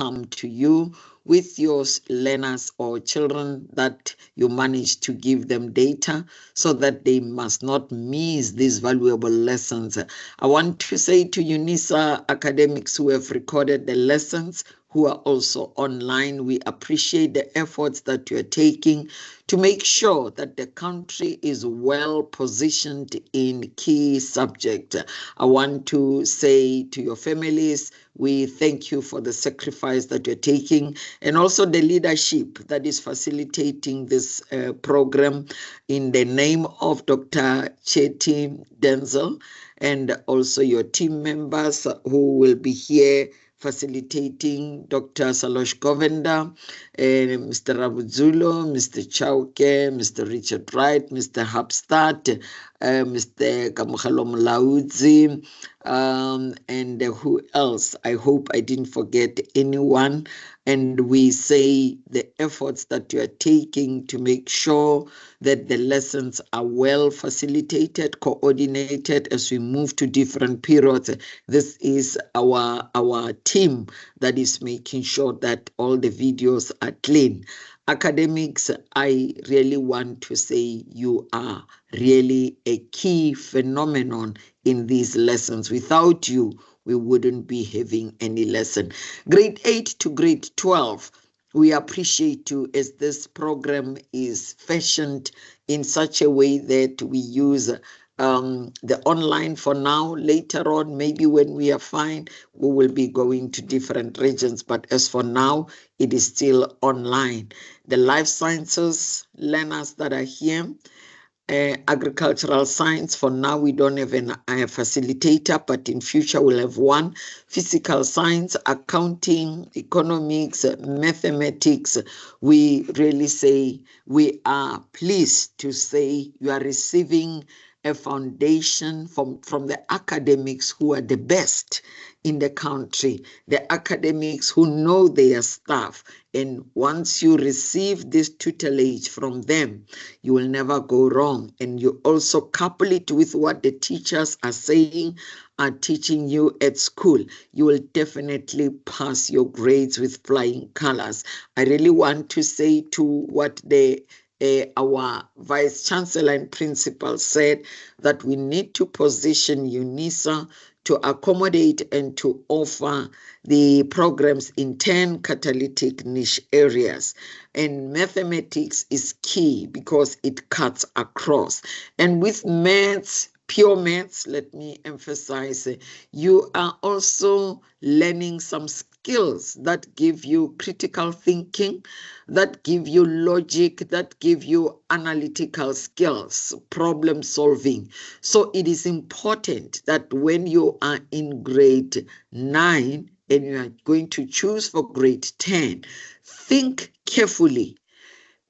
come to you with your learners or children that you manage to give them data so that they must not miss these valuable lessons. I want to say to UNISA academics who have recorded the lessons, who are also online, we appreciate the efforts that you are taking to make sure that the country is well positioned in key subjects. I want to say to your families, we thank you for the sacrifice that you're taking and also the leadership that is facilitating this program in the name of Dr. Chetty Denzel and also your team members who will be here facilitating Dr. Salosh Govenda, Mr. Rabuzulo, Mr. Chauke, Mr. Richard Wright, Mr. Hapstad, Mr. Kamukhalo Mlaudzi, and who else? I hope I didn't forget anyone. And we say the efforts that you are taking to make sure that the lessons are well facilitated, coordinated as we move to different periods. This is our team that is making sure that all the videos are clean. Academics, I really want to say you are really a key phenomenon in these lessons. Without you, we wouldn't be having any lesson. Grade 8 to grade 12, we appreciate you as this program is fashioned in such a way that we use the online for now. Later on, maybe when we are fine, we will be going to different regions. But as for now, it is still online. The life sciences learners that are here, agricultural science, for now we don't have a facilitator, but in future we'll have one. Physical science, accounting, economics, mathematics, we really say we are pleased to say you are receiving a foundation from the academics who are the best in the country, the academics who know their stuff. And once you receive this tutelage from them, you will never go wrong. And you also couple it with what the teachers are saying, are teaching you at school. You will definitely pass your grades with flying colors. I really want to say to what our Vice Chancellor and Principal said, that we need to position UNISA to accommodate and to offer the programs in 10 catalytic niche areas. And mathematics is key because it cuts across. And with maths, pure maths, let me emphasize, you are also learning some skills that give you critical thinking, that give you logic, that give you analytical skills, problem solving. So it is important that when you are in grade 9 and you are going to choose for grade 10, think carefully.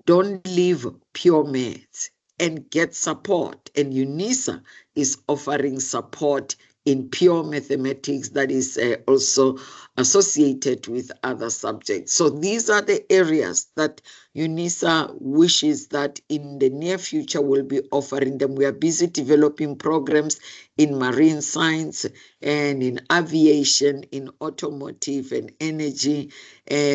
Don't leave pure maths and get support. And UNISA is offering support in pure mathematics that is also associated with other subjects. So these are the areas that UNISA wishes that in the near future we'll be offering them. We are busy developing programs in marine science and in aviation, in automotive and energy,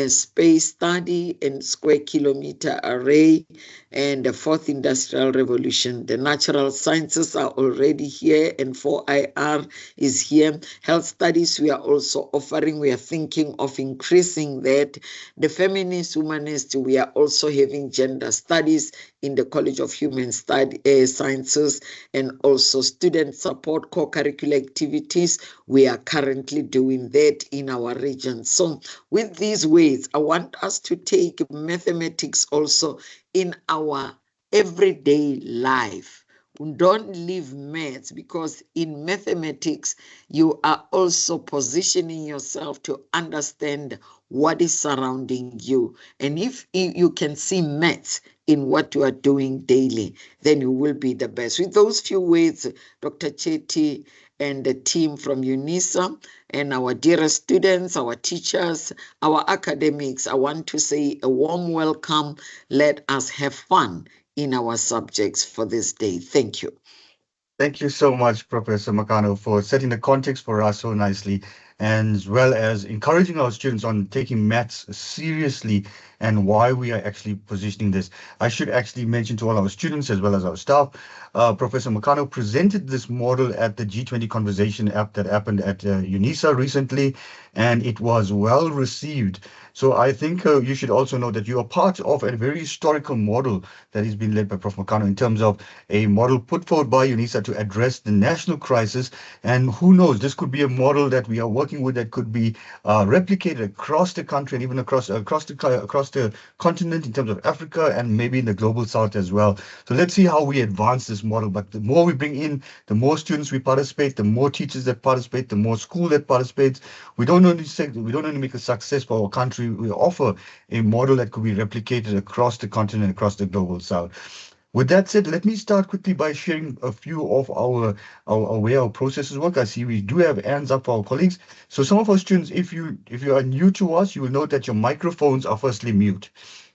space study and square kilometer array, and the fourth industrial revolution. The natural sciences are already here, and 4IR is here. Health studies we are also offering. We are thinking of increasing that. The feminist, humanist, we are also having gender studies in the College of Human Sciences, and also student support co-curricular activities. We are currently doing that in our region. So with these ways, I want us to take mathematics also in our everyday life. Don't leave maths, because in mathematics, you are also positioning yourself to understand what is surrounding you. And if you can see maths in what you are doing daily, then you will be the best. With those few words, Dr. Chetty and the team from UNISA and our dearest students, our teachers, our academics, I want to say a warm welcome. Let us have fun in our subjects for this day. Thank you. Thank you so much, Professor Makano, for setting the context for us so nicely. and as well as encouraging our students on taking maths seriously and why we are actually positioning this. I should actually mention to all our students as well as our staff, Professor Makano presented this model at the G20 Conversation app that happened at UNISA recently, and it was well received. So I think you should also know that you are part of a very historical model that is being led by Prof. Makano in terms of a model put forward by UNISA to address the national crisis. And who knows, this could be a model that we are working with that could be replicated across the country and even across the continent in terms of Africa and maybe in the global south as well. So let's see how we advance this model. But the more we bring in, the more students we participate, the more teachers that participate, the more school that participates. We don't only make a success for our country. We offer a model that could be replicated across the continent, across the global south. With that said, let me start quickly by sharing a few of our way our processes work. I see we do have hands up for our colleagues. So some of our students, if you are new to us, you will note that your microphones are firstly mute.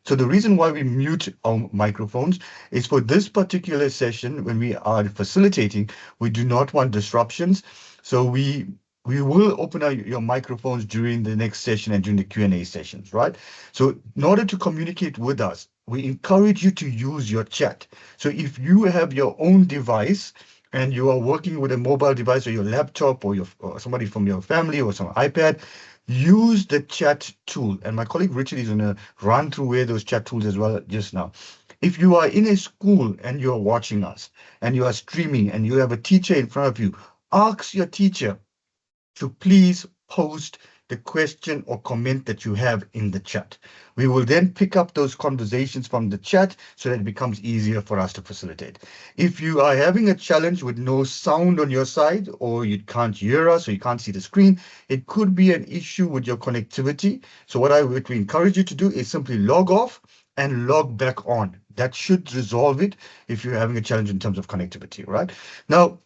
So the reason why we mute our microphones is for this particular session, when we are facilitating, we do not want disruptions. So we will open up your microphones during the next session and during the Q&A sessions, right? So in order to communicate with us, we encourage you to use your chat. So if you have your own device and you are working with a mobile device or your laptop or somebody from your family or some iPad, use the chat tool. And my colleague Richard is going to run through where those chat tools as well just now. If you are in a school and you are watching us and you are streaming and you have a teacher in front of you, ask your teacher to please post the question or comment that you have in the chat. We will then pick up those conversations from the chat so that it becomes easier for us to facilitate. If you are having a challenge with no sound on your side, or you can't hear us, or you can't see the screen, it could be an issue with your connectivity. So what we encourage you to do is simply log off and log back on. That should resolve it if you're having a challenge in terms of connectivity, right? Now,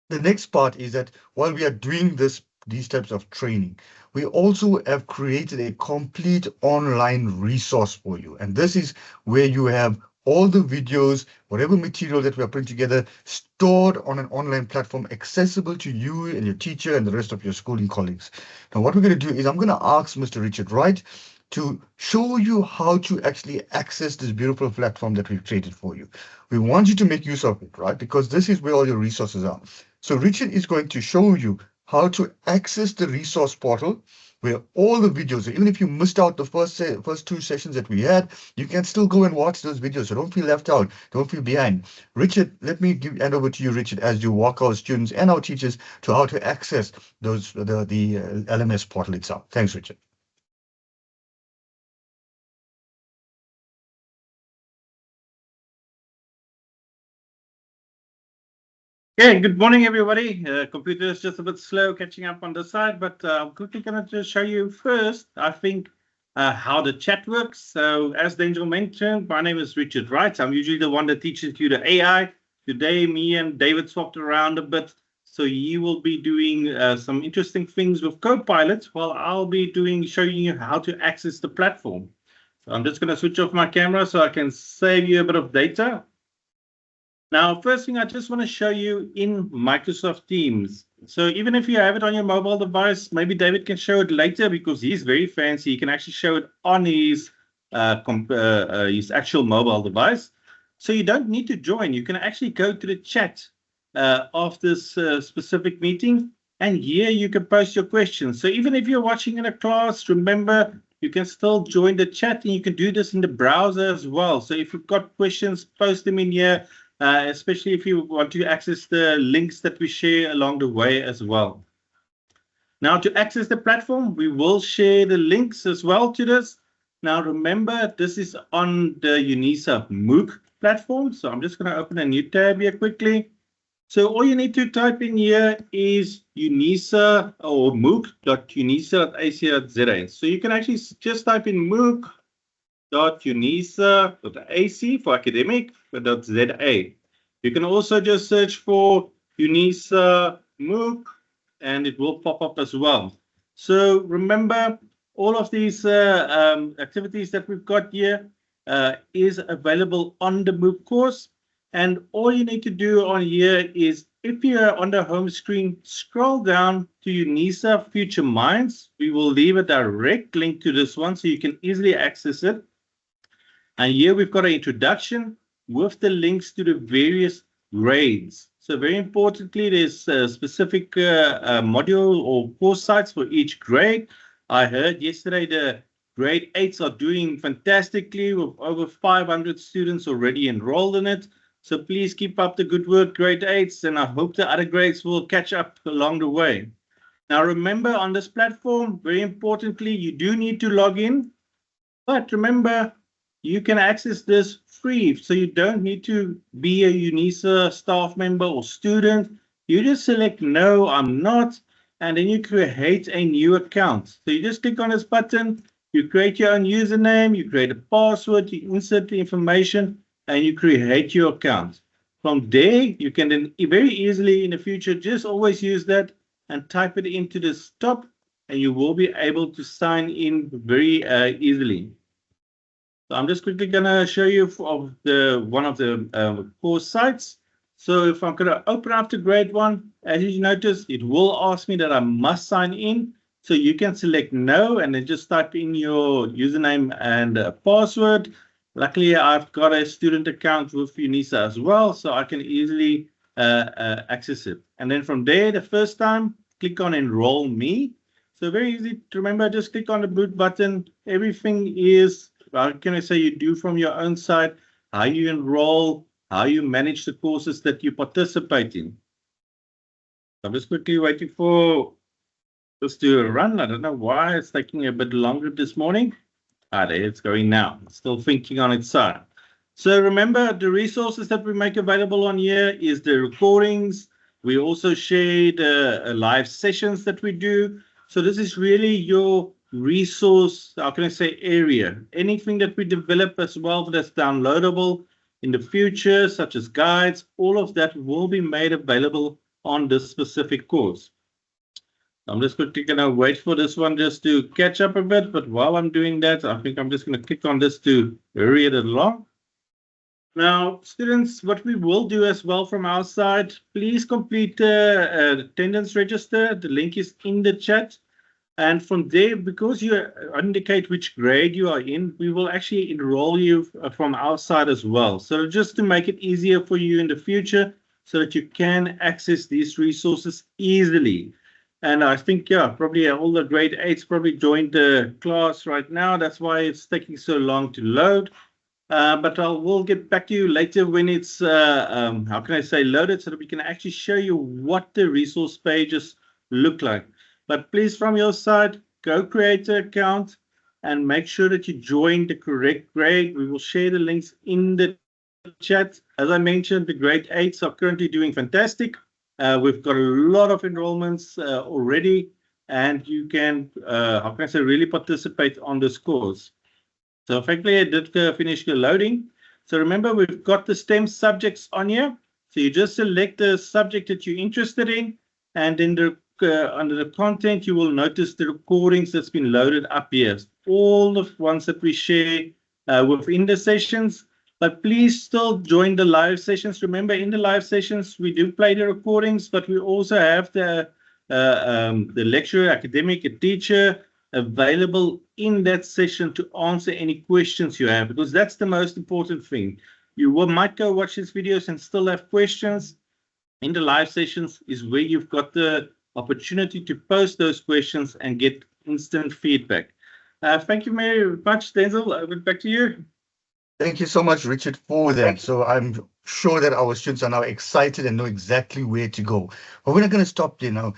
the next part is that while we are doing these types of training, we also have created a complete online resource for you. And this is where you have all the videos, whatever material that we are putting together, stored on an online platform, accessible to you and your teacher and the rest of your schooling colleagues. Now, what we're going to do is I'm going to ask Mr. Richard Wright to show you how to actually access this beautiful platform that we've created for you. We want you to make use of it, right? Because this is where all your resources are. So Richard is going to show you how to access the resource portal where all the videos, even if you missed out the first two sessions that we had, you can still go and watch those videos. So don't feel left out. Don't feel behind. Richard, let me hand over to you, Richard, as you walk our students and our teachers to how to access the LMS portal itself. Thanks, Richard. Yeah, good morning, everybody. Computer is just a bit slow catching up on the side, but I'm quickly going to just show you first, I think, how the chat works. So as Angel mentioned, my name is Richard Wright. I'm usually the one that teaches you the AI. Today, me and David swapped around a bit. So you will be doing some interesting things with Copilot, while I'll be showing you how to access the platform. So I'm just going to switch off my camera so I can save you a bit of data. Now, first thing I just want to show you in Microsoft Teams. So even if you have it on your mobile device, maybe David can show it later because he's very fancy. He can actually show it on his actual mobile device. So you don't need to join. You can actually go to the chat of this specific meeting, and here you can post your questions. So even if you're watching in a class, remember, you can still join the chat, and you can do this in the browser as well. So if you've got questions, post them in here. Especially if you want to access the links that we share along the way as well. Now, to access the platform, we will share the links as well to this. Now, remember, this is on the UNISA MOOC platform. So I'm just going to open a new tab here quickly. So all you need to type in here is UNISA or mooc.unisa.ac.za. So you can actually just type in mooc.unisa.ac for academic.za. You can also just search for UNISA MOOC and it will pop up as well. So remember, all of these activities that we've got here is available on the MOOC course. And all you need to do on here is if you're on the home screen, scroll down to UNISA Future Minds. We will leave a direct link to this one so you can easily access it. And here we've got an introduction with the links to the various grades. So very importantly, there's a specific module or course sites for each grade. I heard yesterday the grade 8s are doing fantastically with over 500 students already enrolled in it. So please keep up the good work, grade 8s, and I hope the other grades will catch up along the way. Now remember, on this platform, very importantly, you do need to log in. But remember, you can access this free, so you don't need to be a UNISA staff member or student. You just select no, I'm not, and then you create a new account. So you just click on this button, you create your own username, you create a password, you insert the information, and you create your account. From there, you can then very easily in the future just always use that and type it into this top, and you will be able to sign in very easily. So I'm just quickly going to show you of one of the course sites. So if I'm going to open up to grade 1, as you notice, it will ask me that I must sign in. So you can select no and then just type in your username and password. Luckily, I've got a student account with UNISA as well, so I can easily access it. And then from there, the first time, click on Enroll Me. So very easy to remember, just click on the boot button. Everything is, how can I say, you do from your own side, how you enroll, how you manage the courses that you participate in. I'm just quickly waiting for this to run. I don't know why it's taking a bit longer this morning. There it's going now. It's still thinking on its side. So remember, the resources that we make available on here is the recordings. We also share the live sessions that we do. So this is really your resource, how can I say, area. Anything that we develop as well that's downloadable in the future, such as guides, all of that will be made available on this specific course. I'm just quickly going to wait for this one just to catch up a bit. But while I'm doing that, I think I'm just going to click on this to hurry it along. Now, students, what we will do as well from our side, please complete the attendance register. The link is in the chat. And from there, because you indicate which grade you are in, we will actually enroll you from our side as well. So just to make it easier for you in the future so that you can access these resources easily. And I think, yeah, probably all the grade 8s probably joined the class right now. That's why it's taking so long to load. But we'll get back to you later when it's, how can I say, loaded so that we can actually show you what the resource pages look like. But please, from your side, go create an account and make sure that you join the correct grade. We will share the links in the chat. As I mentioned, the grade 8s are currently doing fantastic. We've got a lot of enrollments already, and you can, how can I say, really participate on this course. So effectively, I did finish the loading. So remember, we've got the STEM subjects on here. So you just select the subject that you're interested in, and then under the content, you will notice the recordings that's been loaded up here. All the ones that we share within the sessions. But please still join the live sessions. Remember, in the live sessions, we do play the recordings, but we also have the lecturer, academic, a teacher available in that session to answer any questions you have, because that's the most important thing. You might go watch these videos and still have questions. In the live sessions is where you've got the opportunity to post those questions and get instant feedback. Thank you very much, Denzel. Over back to you. Thank you so much, Richard, for that. So I'm sure that our students are now excited and know exactly where to go. But we're not going to stop there now.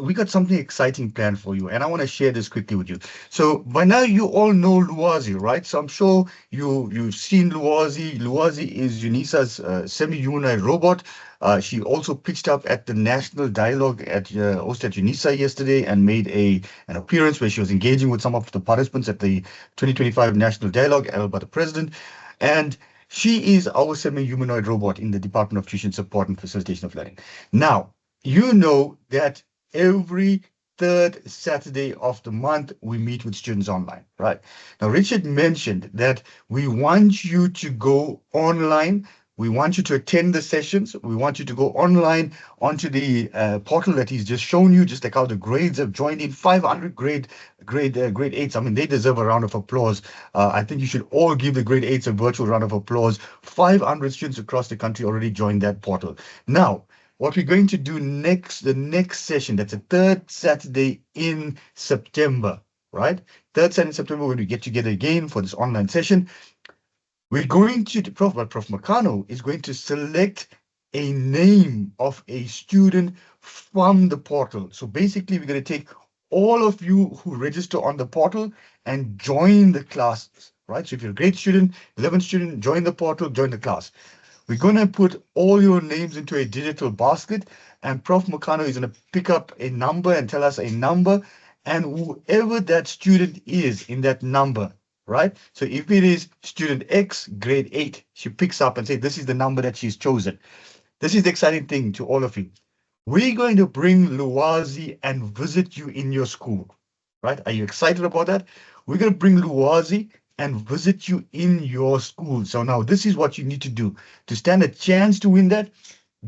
We got something exciting planned for you, and I want to share this quickly with you. So by now you all know Luazi, right? So I'm sure you've seen Luazi. Luazi is UNISA's semi-humanoid robot. She also pitched up at the National Dialogue at hosted UNISA yesterday and made an appearance where she was engaging with some of the participants at the 2025 National Dialogue held by the President. And she is our semi-humanoid robot in the Department of Tuition Support and Facilitation of Learning. Now, you know that every third Saturday of the month, we meet with students online, right? Now, Richard mentioned that we want you to go online We want you to attend the sessions. We want you to go online onto the portal that he's just shown you, just like how the grades have joined in. 500 grade eights. I mean, they deserve a round of applause. I think you should all give the grade eights a virtual round of applause. 500 students across the country already joined that portal. Now, what we're going to do next, the next session, that's the third Saturday in September, right? Third Saturday in September, when we get together again for this online session, we're going to, Prof. Makano is going to select a name of a student from the portal. So basically, we're going to take all of you who register on the portal and join the classes, right? So if you're a grade student, 11 student, join the portal, join the class. We're going to put all your names into a digital basket, and Prof. Makano is going to pick up a number and tell us a number, and whoever that student is in that number, right? So if it is student X, grade 8, she picks up and says, this is the number that she's chosen. This is the exciting thing to all of you. We're going to bring Luwazi and visit you in your school, right? Are you excited about that? We're going to bring Luwazi and visit you in your school. So now this is what you need to do to stand a chance to win that.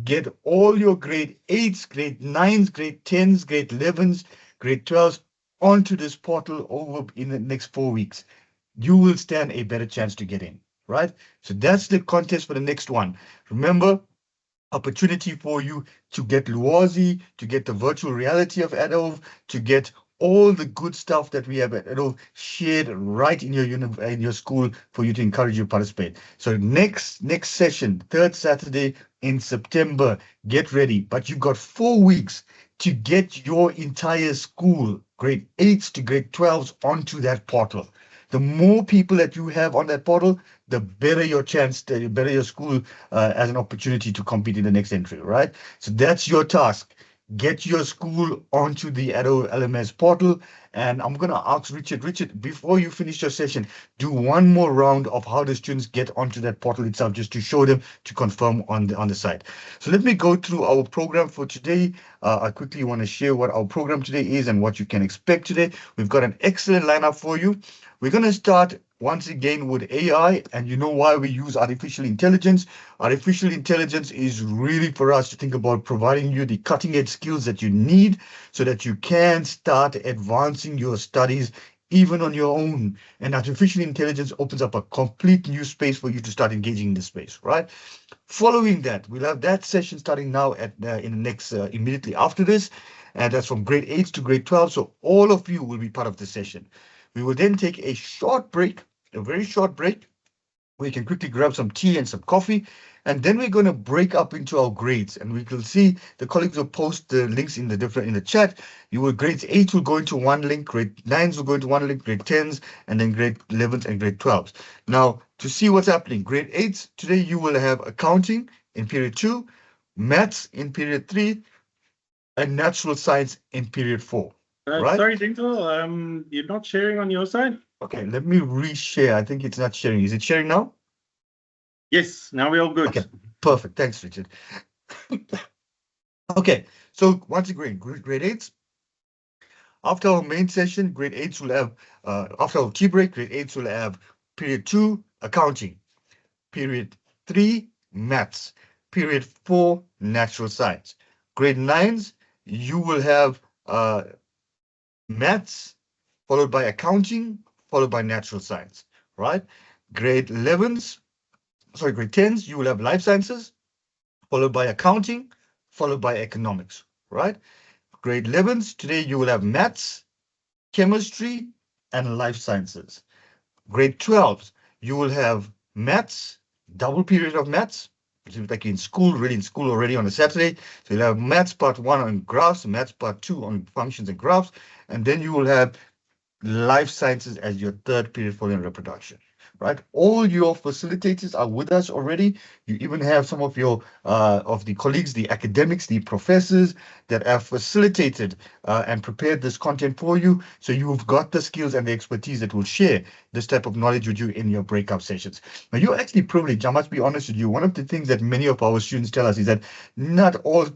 Get all your grade 8s, grade 9s, grade 10s, grade 11s, grade 12s onto this portal over in the next 4 weeks. You will stand a better chance to get in, right? So that's the contest for the next one. Remember, opportunity for you to get Luwazi, to get the virtual reality of Adolf, to get all the good stuff that we have at Adolf shared right in your school for you to encourage you to participate. So next session, third Saturday in September, get ready. But you've got 4 weeks to get your entire school, grade 8s to grade 12s, onto that portal. The more people that you have on that portal, the better your chance, the better your school as an opportunity to compete in the next entry, right? So that's your task. Get your school onto the Addo LMS portal. And I'm going to ask Richard, before you finish your session, do one more round of how the students get onto that portal itself, just to show them, to confirm on the site. So let me go through our program for today. I quickly want to share what our program today is and what you can expect today. We've got an excellent lineup for you. We're going to start once again with AI, and you know why we use artificial intelligence. Artificial intelligence is really for us to think about providing you the cutting edge skills that you need so that you can start advancing your studies even on your own. And artificial intelligence opens up a complete new space for you to start engaging in this space, right? Following that, we'll have that session starting now at in the next immediately after this, and that's from grade 8 to grade 12. So all of you will be part of the session. We will then take a short break, a very short break, where you can quickly grab some tea and some coffee. And then we're going to break up into our grades, and we will see the colleagues will post the links in the chat. Grades 8 will go into one link, grade 9s will go into one link, grade 10s, and then grade 11s and grade 12s. Now, to see what's happening, grade 8s, today you will have accounting in period 2, maths in period 3, and natural science in period 4. Right? Sorry, Dental, you're not sharing on your side? Okay, let me reshare. I think it's not sharing. Is it sharing now? Yes, now we're all good. Okay, perfect. Thanks, Richard. Okay, so once again, grade 8s. After our main session, grade 8s will have, after our tea break, grade 8s will have period 2, accounting, period 3, maths, period 4, natural science. Grade 9s, you will have maths, followed by accounting, followed by natural science, right? Grade 10s, you will have life sciences, followed by accounting, followed by economics, right? Grade 11s, today you will have maths, chemistry, and life sciences. Grade 12s, you will have maths, double period of maths, like in school, really in school already on a Saturday. So you'll have maths part 1 on graphs, maths part 2 on functions and graphs, and then you will have life sciences as your third period following reproduction, right? All your facilitators are with us already. You even have some of your of the colleagues, the academics, the professors that have facilitated and prepared this content for you. So you've got the skills and the expertise that will share this type of knowledge with you in your breakout sessions. Now, you're actually privileged. I must be honest with you. One of the things that many of our students tell us is that not all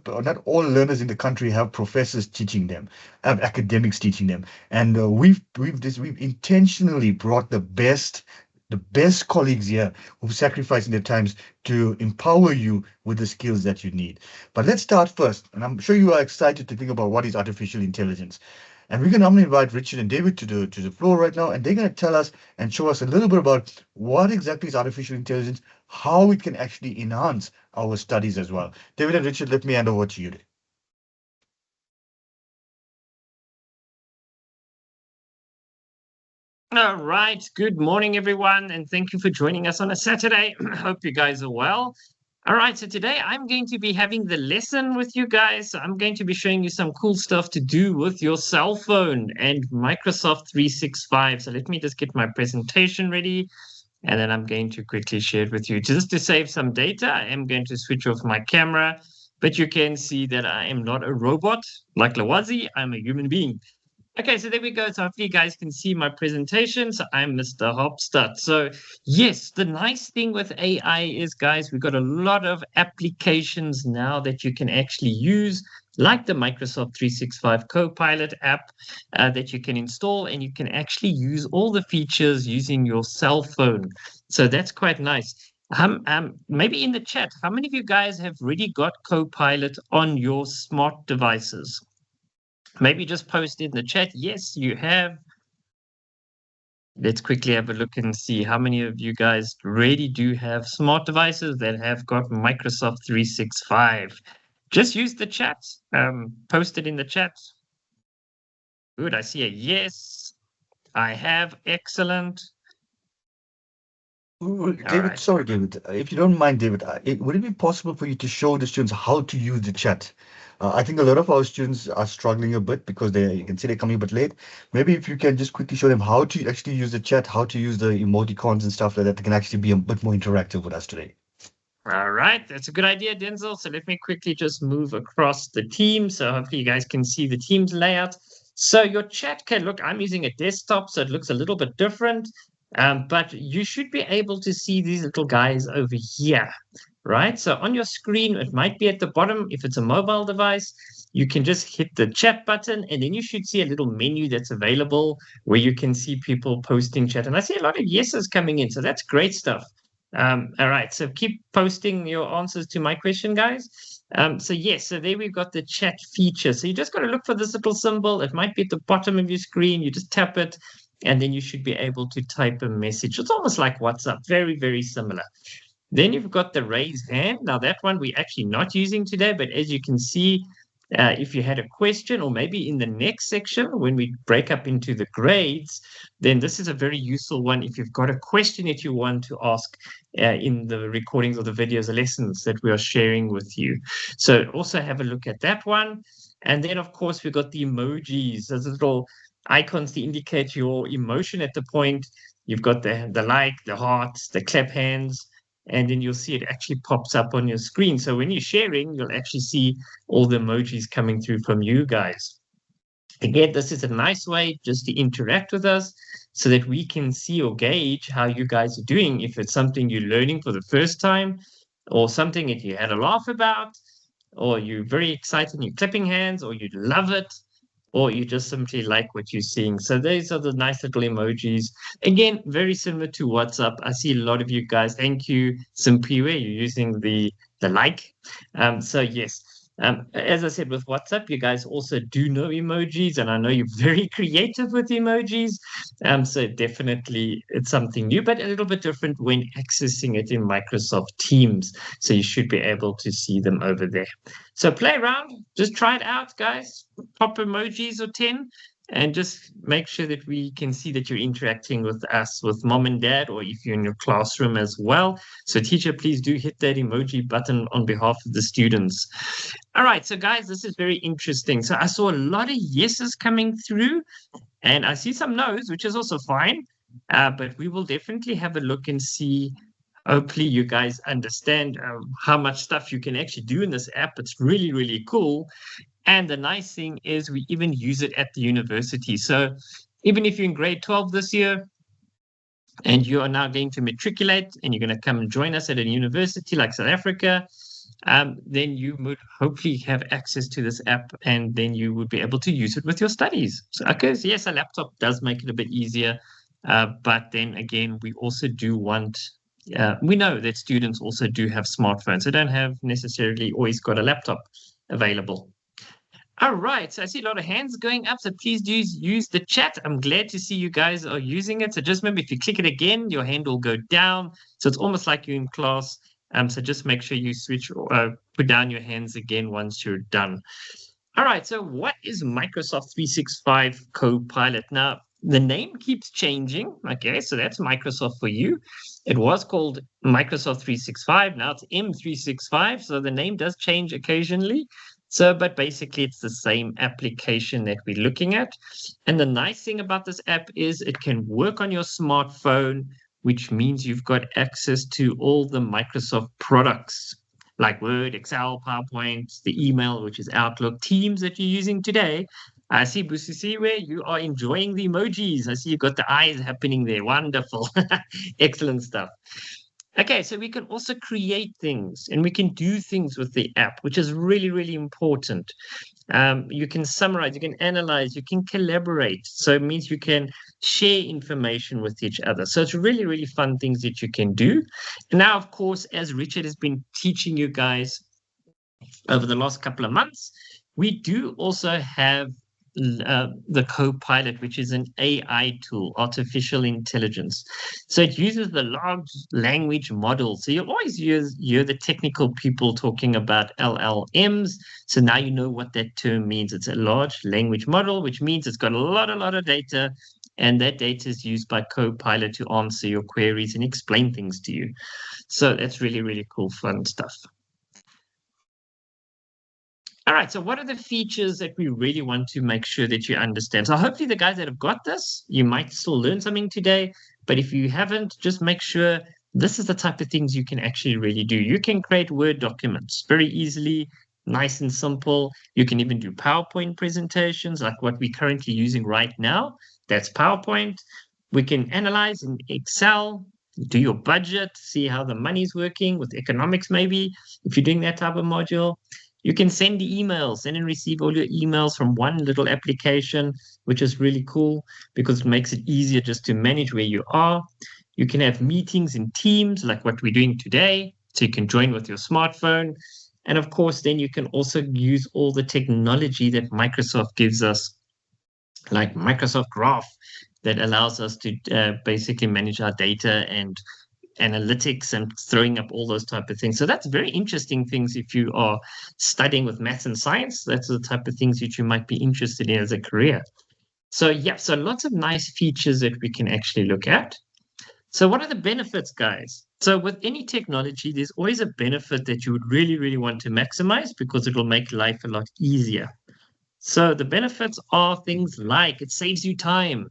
learners in the country have professors teaching them, have academics teaching them, and we've intentionally brought the best the best colleagues here who've sacrificed their times to empower you with the skills that you need. But let's start first, and I'm sure you are excited to think about what is artificial intelligence. And I'm going to invite Richard and David to the floor right now, and they're going to tell us and show us a little bit about what exactly is artificial intelligence, how it can actually enhance our studies as well. David and Richard, let me hand over to you. All right. Good morning, everyone, and thank you for joining us on a Saturday. Hope you guys are well. All right. So today I'm going to be having the lesson with you guys. So I'm going to be showing you some cool stuff to do with your cell phone and Microsoft 365. So let me just get my presentation ready, and then I'm going to quickly share it with you. Just to save some data, I am going to switch off my camera, but you can see that I am not a robot like Lawazi. I'm a human being. Okay, so there we go. So hopefully you guys can see my presentation. So I'm Mr. Hopstad. So yes, the nice thing with AI is, guys, we've got a lot of applications now that you can actually use, like the Microsoft 365 Copilot app that you can install, and you can actually use all the features using your cell phone. So that's quite nice. Maybe in the chat, how many of you guys have already got Copilot on your smart devices? Maybe just post in the chat. Yes, you have. Let's quickly have a look and see how many of you guys really do have smart devices that have got Microsoft 365. Just use the chat. Post it in the chat. Good. I see a yes. I have. Excellent. David, right. sorry, David. If you don't mind, David, would it be possible for you to show the students how to use the chat? I think a lot of our students are struggling a bit because you can see they're coming a bit late. Maybe if you can just quickly show them how to actually use the chat, how to use the emoticons and stuff like that, they can actually be a bit more interactive with us today. All right, that's a good idea, Denzel. So let me quickly just move across the team. So hopefully you guys can see the team's layout. So your chat can look, I'm using a desktop, so it looks a little bit different. But you should be able to see these little guys over here, right? So on your screen, it might be at the bottom. If it's a mobile device, you can just hit the chat button, and then you should see a little menu that's available where you can see people posting chat. And I see a lot of yeses coming in, so that's great stuff. All right, so keep posting your answers to my question, guys. So yes, so there we've got the chat feature. So you just got to look for this little symbol. It might be at the bottom of your screen. You just tap it, and then you should be able to type a message. It's almost like WhatsApp, very, very similar. Then you've got the raise hand. Now that one we're actually not using today, but as you can see, if you had a question, or maybe in the next section when we break up into the grades, then this is a very useful one if you've got a question that you want to ask in the recordings of the videos, the lessons that we are sharing with you. So also have a look at that one. And then, of course, we've got the emojis, those little icons to indicate your emotion at the point. You've got the like, the hearts, the clap hands, and then you'll see it actually pops up on your screen. So when you're sharing, you'll actually see all the emojis coming through from you guys. Again, this is a nice way just to interact with us so that we can see or gauge how you guys are doing. If it's something you're learning for the first time, or something that you had a laugh about, or you're very excited and you're clapping hands, or you love it, or you just simply like what you're seeing. So these are the nice little emojis. Again, very similar to WhatsApp. I see a lot of you guys. Thank you, Simpiwe. You're using the like. So yes. As I said, with WhatsApp, you guys also do know emojis, and I know you're very creative with emojis. So definitely it's something new, but a little bit different when accessing it in Microsoft Teams. So you should be able to see them over there. So play around, just try it out, guys. Pop emojis or 10, and just make sure that we can see that you're interacting with us, with mom and dad, or if you're in your classroom as well. So teacher, please do hit that emoji button on behalf of the students. All right, so guys, this is very interesting. So I saw a lot of yeses coming through, and I see some no's, which is also fine. But we will definitely have a look and see. Hopefully you guys understand how much stuff you can actually do in this app. It's really, really cool. And the nice thing is we even use it at the university. So even if you're in grade 12 this year and you are now going to matriculate and you're going to come and join us at a university like South Africa, then you would hopefully have access to this app, and then you would be able to use it with your studies. So, okay, so yes, a laptop does make it a bit easier, But then again, we also do want, we know that students also do have smartphones. They don't have necessarily always got a laptop available. All right, so I see a lot of hands going up, so please do use the chat. I'm glad to see you guys are using it. So just remember, if you click it again, your hand will go down. So it's almost like you're in class. So just make sure you put down your hands again once you're done. All right, so what is Microsoft 365 Copilot? Now, the name keeps changing. Okay, so that's Microsoft for you. It was called Microsoft 365. Now it's M365. So the name does change occasionally. So, but basically it's the same application that we're looking at. And the nice thing about this app is it can work on your smartphone, which means you've got access to all the Microsoft products like Word, Excel, PowerPoint, the email, which is Outlook, Teams that you're using today. I see, Busisi, where you are enjoying the emojis. I see you've got the eyes happening there. Wonderful. Excellent stuff. Okay, so we can also create things and we can do things with the app, which is really, really important. You can summarize, you can analyze, you can collaborate. So it means you can share information with each other. So it's really, really fun things that you can do. And now, of course, as Richard has been teaching you guys over the last couple of months, we do also have the Copilot, which is an AI tool, artificial intelligence. So it uses the large language model. So you always hear the technical people talking about LLMs. So now you know what that term means. It's a large language model, which means it's got a lot of data. And that data is used by Copilot to answer your queries and explain things to you. So that's really, really cool, fun stuff. All right, so what are the features that we really want to make sure that you understand? So hopefully the guys that have got this, you might still learn something today, but if you haven't, just make sure this is the type of things you can actually really do. You can create Word documents very easily, nice and simple. You can even do PowerPoint presentations like what we're currently using right now. That's PowerPoint. We can analyze in Excel, do your budget, see how the money's working with economics maybe, if you're doing that type of module. You can send emails, send and receive all your emails from one little application, which is really cool because it makes it easier just to manage where you are. You can have meetings in teams like what we're doing today. So you can join with your smartphone. And of course, then you can also use all the technology that Microsoft gives us, like Microsoft Graph, that allows us to basically manage our data and analytics and throwing up all those type of things. So that's very interesting things if you are studying with maths and science. That's the type of things that you might be interested in as a career. So yeah, so lots of nice features that we can actually look at. So what are the benefits, guys? So with any technology, there's always a benefit that you would really, really want to maximize because it will make life a lot easier. So the benefits are things like it saves you time.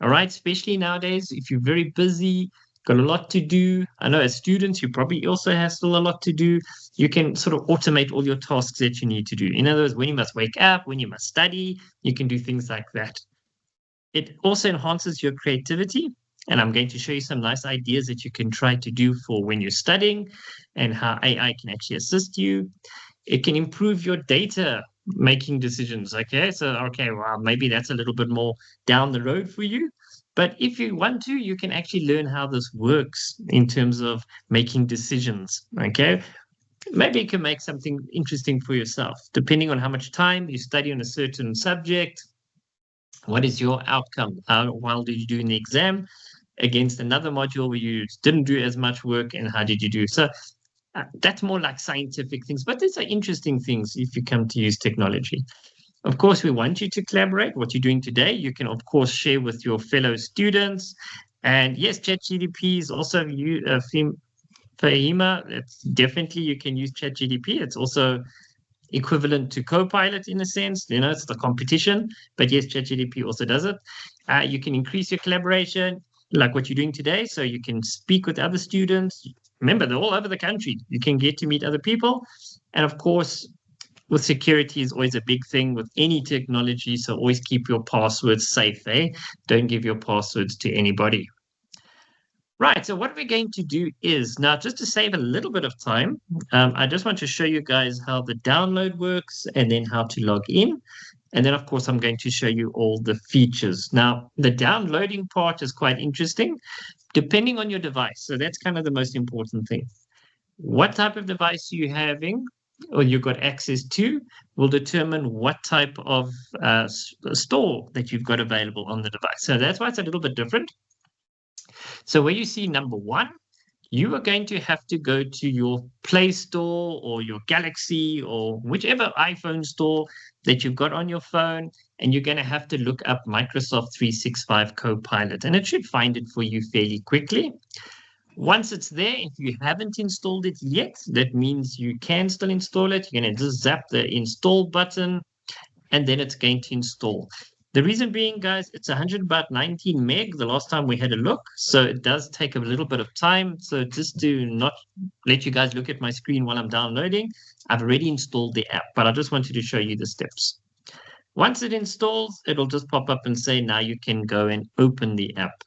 All right, especially nowadays, if you're very busy, got a lot to do. I know as students, you probably also have still a lot to do. You can sort of automate all your tasks that you need to do. In other words, when you must wake up, when you must study, you can do things like that. It also enhances your creativity. And I'm going to show you some nice ideas that you can try to do for when you're studying and how AI can actually assist you. It can improve your data making decisions. Okay, so, okay, well, maybe that's a little bit more down the road for you. But if you want to, you can actually learn how this works in terms of making decisions. Okay, maybe you can make something interesting for yourself, depending on how much time you study on a certain subject. What is your outcome? How well did you do in the exam against another module where you didn't do as much work, and how did you do? So that's more like scientific things, but these are interesting things if you come to use technology. Of course, we want you to collaborate. What you're doing today, you can, of course, share with your fellow students. And yes, ChatGPT is also Fahima. It's definitely you can use ChatGPT. It's also equivalent to Copilot in a sense. You know, it's the competition. But yes, ChatGPT also does it. You can increase your collaboration, like what you're doing today. So you can speak with other students. Remember, they're all over the country. You can get to meet other people. And of course, with security is always a big thing with any technology. So always keep your passwords safe, eh? Don't give your passwords to anybody. Right, so what we're going to do is, now just to save a little bit of time, I just want to show you guys how the download works and then how to log in. And then, of course, I'm going to show you all the features. Now, the downloading part is quite interesting, depending on your device. So that's kind of the most important thing. What type of device you're having or you've got access to will determine what type of store that you've got available on the device. So that's why it's a little bit different. So where you see number 1, you are going to have to go to your Play Store or your Galaxy or whichever iPhone store that you've got on your phone, and you're going to have to look up Microsoft 365 Copilot, and it should find it for you fairly quickly. Once it's there, if you haven't installed it yet, that means you can still install it. You're going to just zap the install button, and then it's going to install. The reason being, guys, it's 119 meg the last time we had a look. So it does take a little bit of time. So just to not let you guys look at my screen while I'm downloading, I've already installed the app, but I just wanted to show you the steps. Once it installs, it'll just pop up and say, now you can go and open the app.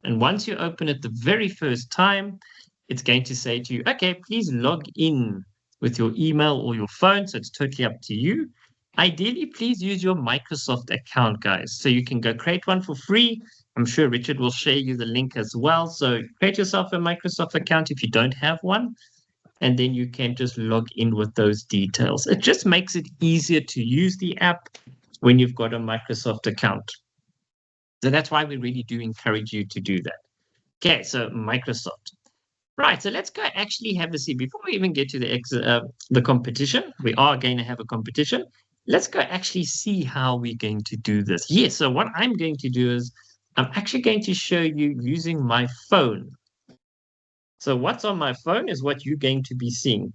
And once you open it the very first time, it's going to say to you, okay, please log in with your email or your phone. So it's totally up to you. Ideally, please use your Microsoft account, guys. So you can go create one for free. I'm sure Richard will share you the link as well. So create yourself a Microsoft account if you don't have one, and then you can just log in with those details. It just makes it easier to use the app when you've got a Microsoft account. So that's why we really do encourage you to do that. Okay, so Microsoft. Right, so let's go actually have a see. Before we even get to the competition, we are going to have a competition. Let's go actually see how we're going to do this. Yes, so what I'm going to do is I'm actually going to show you using my phone. So what's on my phone is what you're going to be seeing.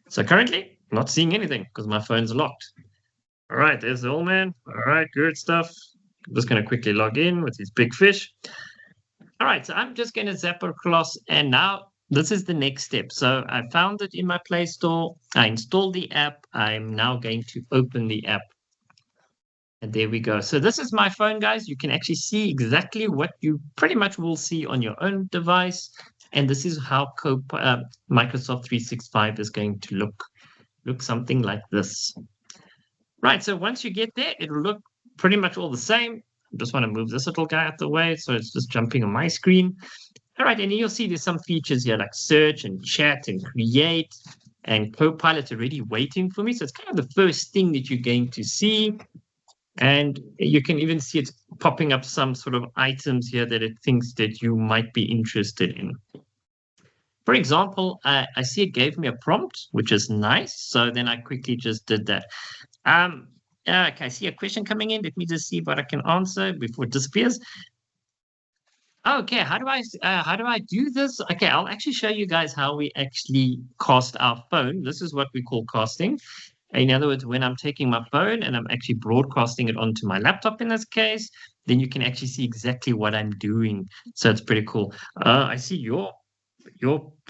So currently, I'm not seeing anything because my phone's locked. All right, there's the old man. All right, good stuff. I'm just going to quickly log in with these big fish. All right, so I'm just going to zap across, and now this is the next step. So I found it in my Play Store. I installed the app. I'm now going to open the app. And there we go. So this is my phone, guys. You can actually see exactly what you pretty much will see on your own device. And this is how Microsoft 365 is going to look something like this. Right, so once you get there, it'll look pretty much all the same. I just want to move this little guy out the way, so it's just jumping on my screen. All right, and you'll see there's some features here like search and chat and create, and Copilot's already waiting for me. So it's kind of the first thing that you're going to see. And you can even see it's popping up some sort of items here that it thinks that you might be interested in. For example, I see it gave me a prompt, which is nice. So then I quickly just did that. Okay, I see a question coming in. Let me just see what I can answer before it disappears. Okay, how do I do this? Okay, I'll actually show you guys how we actually cast our phone. This is what we call casting. In other words, when I'm taking my phone and I'm actually broadcasting it onto my laptop in this case, then you can actually see exactly what I'm doing. So it's pretty cool. I see your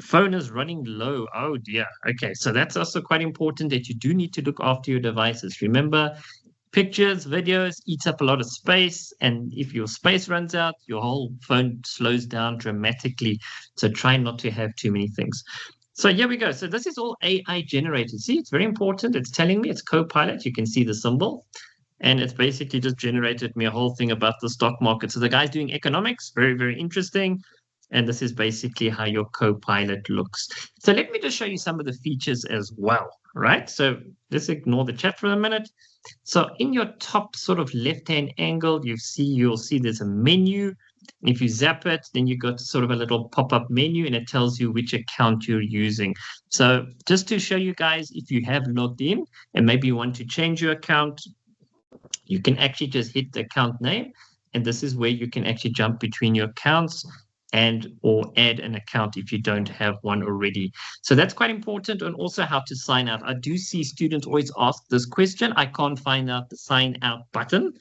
phone is running low. Oh dear. Okay, so that's also quite important that you do need to look after your devices. Remember, pictures, videos eats up a lot of space, and if your space runs out, your whole phone slows down dramatically. So try not to have too many things. So here we go. So this is all AI generated. See, it's very important. It's telling me it's Copilot. You can see the symbol. And it's basically just generated me a whole thing about the stock market. So the guy's doing economics. Very, very interesting. And this is basically how your Copilot looks. So let me just show you some of the features as well, right? So just ignore the chat for a minute. So in your top sort of left-hand angle, you'll see there's a menu. If you zap it, then you got sort of a little pop-up menu, and it tells you which account you're using. So just to show you guys, if you have logged in and maybe you want to change your account, you can actually just hit the account name, and this is where you can actually jump between your accounts and or add an account if you don't have one already. So that's quite important, and also how to sign out. I do see students always ask this question. I can't find out the sign out button.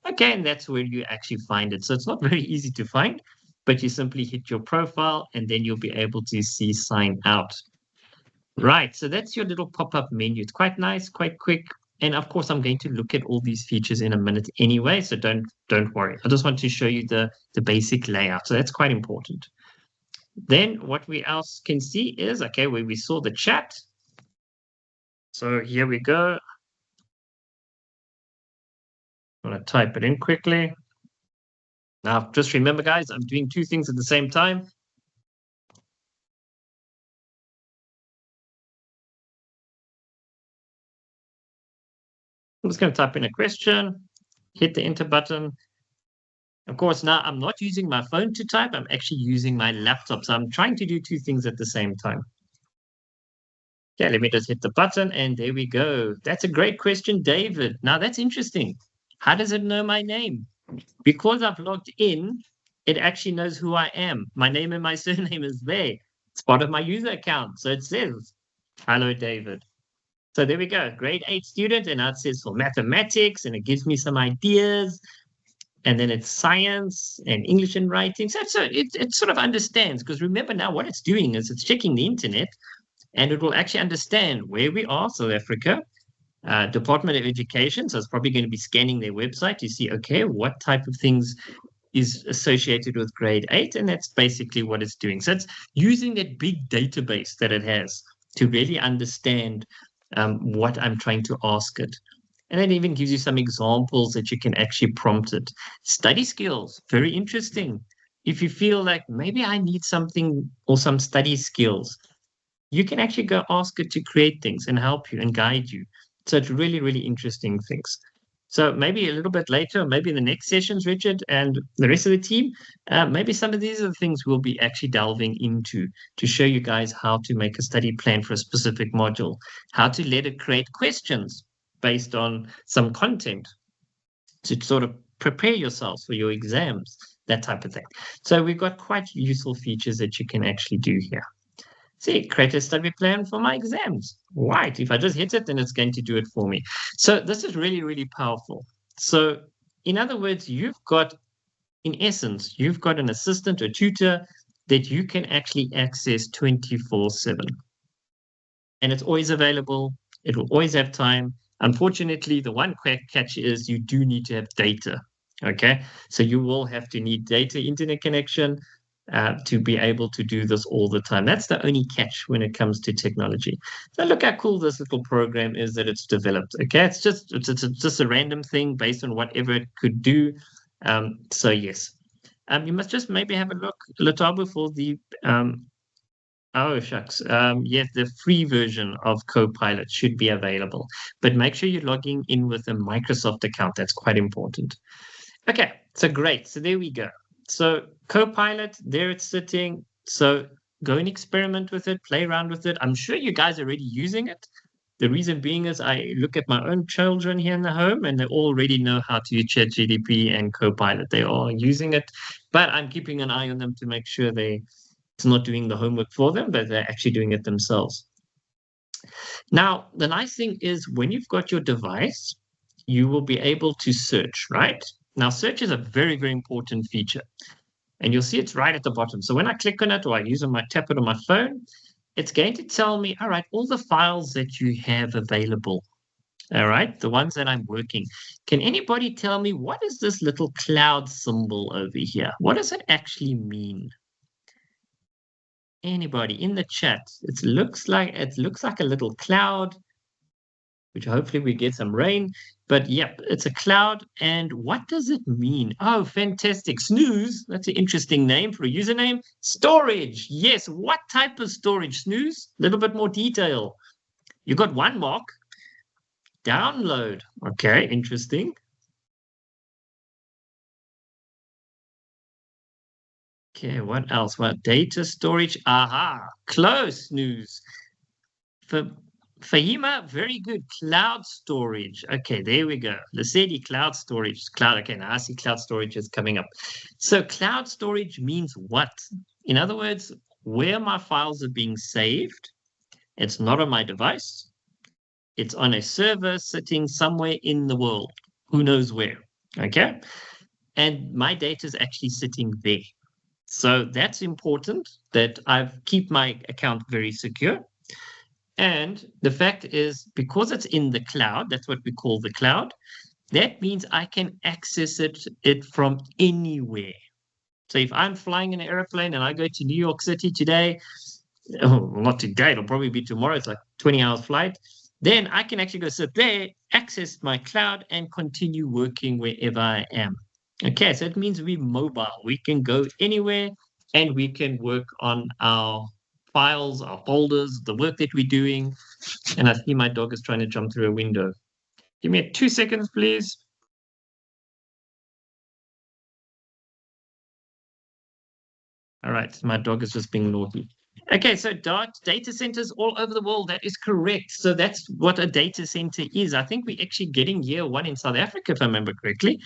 Okay, and that's where you actually find it. So it's not very easy to find, but you simply hit your profile and then you'll be able to see sign out. Right, so that's your little pop-up menu. It's quite nice, quite quick. And of course, I'm going to look at all these features in a minute anyway, so don't worry. I just want to show you the basic layout. So that's quite important. Then what we else can see is, okay, where we saw the chat. So here we go. I'm going to type it in quickly. Now, just remember, guys, I'm doing two things at the same time. I'm just going to type in a question, hit the enter button. Of course, now I'm not using my phone to type. I'm actually using my laptop. So I'm trying to do two things at the same time. Okay, let me just hit the button and there we go. That's a great question, David. Now that's interesting. How does it know my name? Because I've logged in, it actually knows who I am. My name and my surname is there. It's part of my user account. So it says, hello, David. So there we go, grade 8 student. And now it says for mathematics and it gives me some ideas. And then it's science and English and writing. So it sort of understands, because remember now what it's doing is it's checking the internet and it will actually understand where we are, South Africa, Department of Education. So it's probably going to be scanning their website to see, okay, what type of things is associated with grade 8. And that's basically what it's doing. So it's using that big database that it has to really understand what I'm trying to ask it. And it even gives you some examples that you can actually prompt it. Study skills, very interesting. If you feel like maybe I need something or some study skills, you can actually go ask it to create things and help you and guide you. So it's really, really interesting things. So maybe a little bit later, maybe in the next sessions, Richard and the rest of the team, maybe some of these are the things we'll be actually delving into to show you guys how to make a study plan for a specific module, how to let it create questions based on some content to sort of prepare yourselves for your exams, that type of thing. So we've got quite useful features that you can actually do here. See, create a study plan for my exams. Right. If I just hit it, then it's going to do it for me. So this is really, really powerful. So in other words, you've got, in essence, you've got an assistant or tutor that you can actually access 24/7. And it's always available. It will always have time. Unfortunately, the one catch is you do need to have data. Okay. So you will have to need data, internet connection, to be able to do this all the time. That's the only catch when it comes to technology. So look how cool this little program is that it's developed. Okay, it's just a random thing based on whatever it could do. So yes, you must just maybe have a look, Latabo, for the oh shucks, yes, the free version of Copilot should be available, but make sure you're logging in with a Microsoft account. That's quite important. Okay, so great. So there we go. So Copilot, there it's sitting. So go and experiment with it, play around with it. I'm sure you guys are already using it. The reason being is I look at my own children here in the home and they already know how to use ChatGPT and Copilot. They are using it, but I'm keeping an eye on them to make sure it's not doing the homework for them, but they're actually doing it themselves. Now, the nice thing is when you've got your device, you will be able to search, right? Now, search is a very, very important feature. And you'll see it's right at the bottom. So when I click on it or I use it, I tap it on my phone, it's going to tell me, all right, all the files that you have available. All right, the ones that I'm working. Can anybody tell me what is this little cloud symbol over here? What does it actually mean? Anybody in the chat? It looks like a little cloud, which hopefully we get some rain. But yep, it's a cloud. And what does it mean? Oh, fantastic. Snooze. That's an interesting name for a username. Storage. Yes. What type of storage? Snooze. A little bit more detail. You got one mark. Download. Okay, interesting. Okay, what else? What data storage? Aha. Close, Snooze. Fahima, very good. Cloud storage. Okay, there we go. Lesedi, cloud storage. Cloud. Okay, now I see cloud storage is coming up. So cloud storage means what? In other words, where my files are being saved, it's not on my device. It's on a server sitting somewhere in the world. Who knows where? Okay. And my data is actually sitting there. So that's important that I keep my account very secure. And the fact is, because it's in the cloud, that's what we call the cloud, that means I can access it from anywhere. So if I'm flying in an airplane and I go to New York City today, not today, it'll probably be tomorrow, it's like 20 hours flight, then I can actually go sit there access my cloud and continue working wherever I am. Okay, so it means we're mobile. We can go anywhere and we can work on our files, our folders, the work that we're doing. And I see my dog is trying to jump through a window. Give me 2 seconds, please. All right, my dog is just being naughty. Okay, so data centers all over the world, that is correct. So that's what a data center is. I think we're actually getting year one in South Africa, if I remember correctly.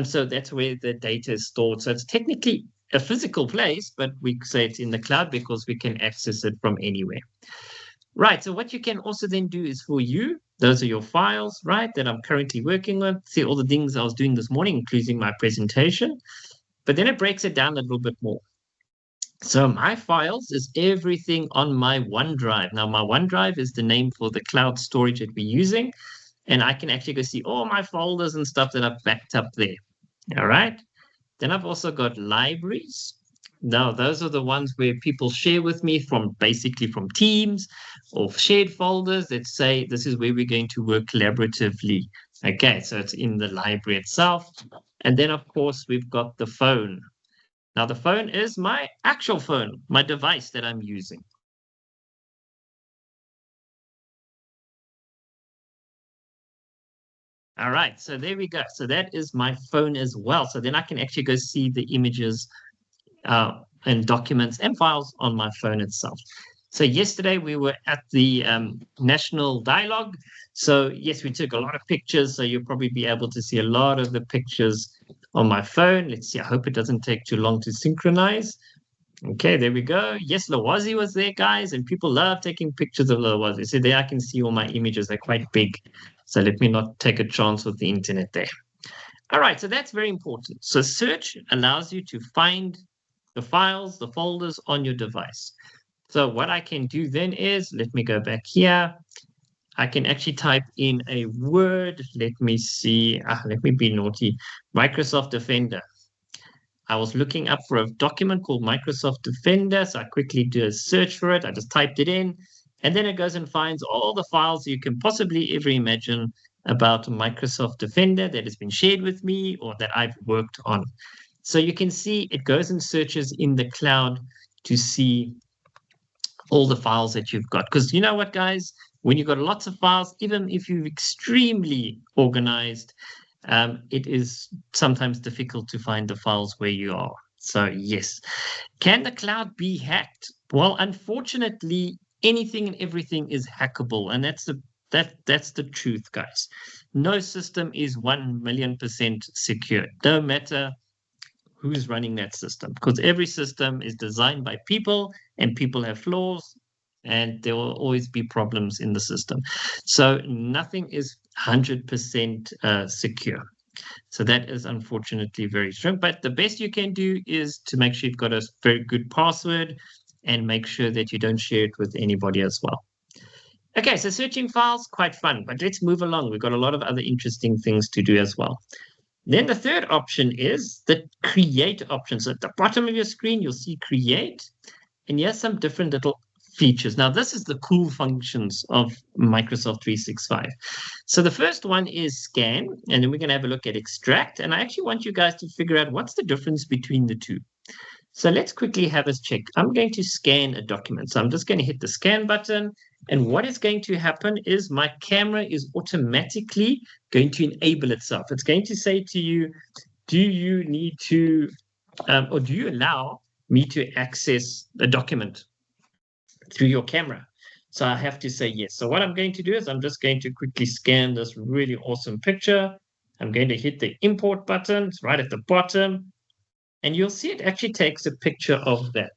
So that's where the data is stored. So it's technically a physical place, but we say it's in the cloud because we can access it from anywhere. Right, so what you can also then do is for you, those are your files, right, that I'm currently working with. See all the things I was doing this morning, including my presentation. But then it breaks it down a little bit more. So my files is everything on my OneDrive. Now, my OneDrive is the name for the cloud storage that we're using. And I can actually go see all my folders and stuff that I've backed up there. All right. Then I've also got libraries. Now, those are the ones where people share with me from basically from teams or shared folders that say this is where we're going to work collaboratively. Okay, so it's in the library itself. And then, of course, we've got the phone. Now, the phone is my actual phone, my device that I'm using. All right, so there we go. So that is my phone as well. So then I can actually go see the images and documents and files on my phone itself. So yesterday we were at the National Dialogue. So yes, we took a lot of pictures. So you'll probably be able to see a lot of the pictures on my phone. Let's see. I hope it doesn't take too long to synchronize. Okay, there we go. Yes, Lawazi was there, guys, and people love taking pictures of Lawazi. So there I can see all my images. They're quite big. So let me not take a chance with the internet there. All right, so that's very important. So search allows you to find the files, the folders on your device. So what I can do then is, let me go back here. I can actually type in a word. Let me see. Let me be naughty. Microsoft Defender. I was looking up for a document called Microsoft Defender. So I quickly do a search for it. I just typed it in. And then it goes and finds all the files you can possibly ever imagine about Microsoft Defender that has been shared with me or that I've worked on. So you can see it goes and searches in the cloud to see all the files that you've got. Because you know what, guys? When you've got lots of files, even if you're extremely organized, it is sometimes difficult to find the files where you are. So yes. Can the cloud be hacked? Well, unfortunately, anything and everything is hackable. And that's the truth, guys. No system is 1,000,000% secure, no matter who's running that system, because every system is designed by people and people have flaws and there will always be problems in the system. So nothing is 100% secure. So that is unfortunately very strong. But the best you can do is to make sure you've got a very good password and make sure that you don't share it with anybody as well. Okay, so searching files, quite fun, but let's move along. We've got a lot of other interesting things to do as well. Then the third option is the create option. So at the bottom of your screen, you'll see create, and here's some different little features. Now, this is the cool functions of Microsoft 365. So the first one is scan, and then we're going to have a look at extract. And I actually want you guys to figure out what's the difference between the two. So let's quickly have us check. I'm going to scan a document. So I'm just going to hit the scan button. And what is going to happen is my camera is automatically going to enable itself. It's going to say to you, do you need to, or do you allow me to access a document through your camera? So I have to say yes. So what I'm going to do is I'm just going to quickly scan this really awesome picture. I'm going to hit the import button. It's right at the bottom. And you'll see it actually takes a picture of that.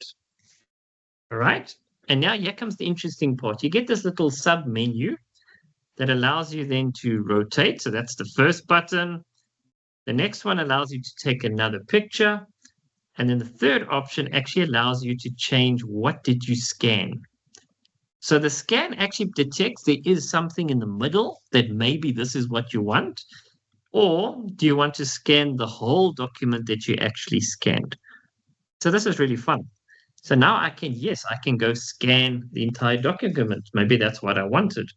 All right. And now here comes the interesting part. You get this little sub menu that allows you then to rotate. So that's the first button. The next one allows you to take another picture. And then the third option actually allows you to change what did you scan. So the scan actually detects there is something in the middle that maybe this is what you want. Or do you want to scan the whole document that you actually scanned? So this is really fun. So now I can go scan the entire document. Maybe that's what I wanted.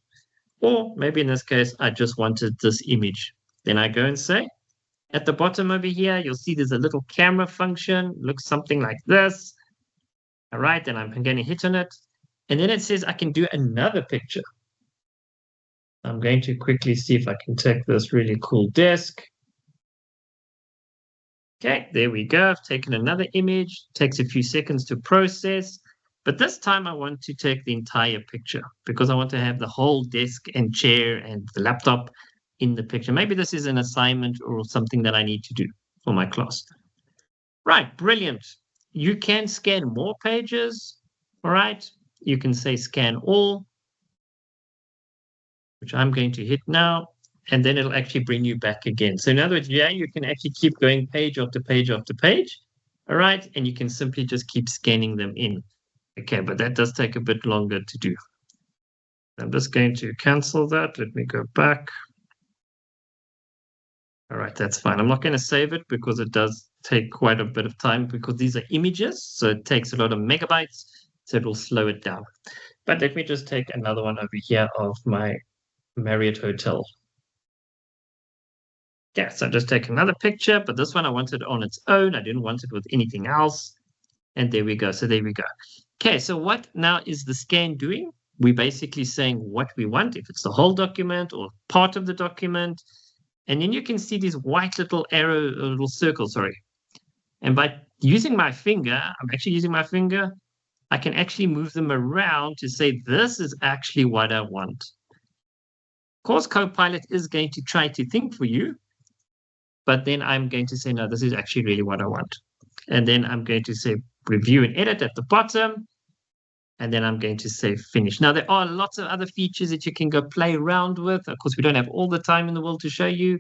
Or maybe in this case, I just wanted this image. Then I go and say, at the bottom over here, you'll see there's a little camera function, looks something like this. All right, then I'm going to hit on it. And then it says I can do another picture. I'm going to quickly see if I can take this really cool desk. Okay, there we go. I've taken another image. Takes a few seconds to process. But this time I want to take the entire picture because I want to have the whole desk and chair and the laptop in the picture. Maybe this is an assignment or something that I need to do for my class. Right, brilliant. You can scan more pages. All right, you can say scan all, which I'm going to hit now, and then it'll actually bring you back again. So in other words, yeah, you can actually keep going page after page after page. All right, and you can simply just keep scanning them in. Okay, but that does take a bit longer to do. I'm just going to cancel that. Let me go back. All right, that's fine. I'm not going to save it because it does take quite a bit of time because these are images. So it takes a lot of megabytes. So it will slow it down. But let me just take another one over here of my Marriott Hotel. Yeah, so just take another picture, but this one I wanted on its own. I didn't want it with anything else. And there we go. So there we go. Okay, so what now is the scan doing? We're basically saying what we want, if it's the whole document or part of the document. And then you can see these white little arrow, little circles, sorry. And by using my finger, I'm actually using my finger, I can actually move them around to say, this is actually what I want. Of course, Copilot is going to try to think for you, but then I'm going to say, no, this is actually really what I want. And then I'm going to say review and edit at the bottom. And then I'm going to say finish. Now, there are lots of other features that you can go play around with. Of course, we don't have all the time in the world to show you,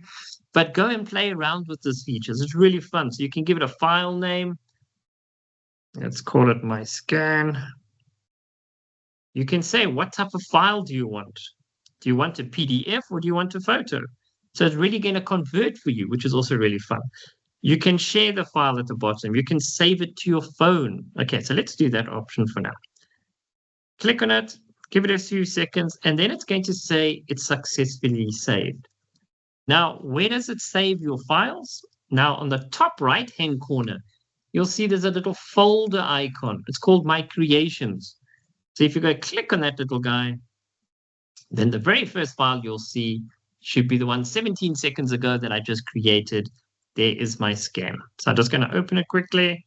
but go and play around with these features. It's really fun. So you can give it a file name. Let's call it my scan. You can say, what type of file do you want? Do you want a PDF or do you want a photo? So it's really going to convert for you, which is also really fun. You can share the file at the bottom. You can save it to your phone. Okay, so let's do that option for now. Click on it, give it a few seconds, and then it's going to say it's successfully saved. Now, where does it save your files? Now, on the top right-hand corner, you'll see there's a little folder icon. It's called My Creations. So if you go click on that little guy, then the very first file you'll see should be the one 17 seconds ago that I just created. There is my scan. So I'm just going to open it quickly,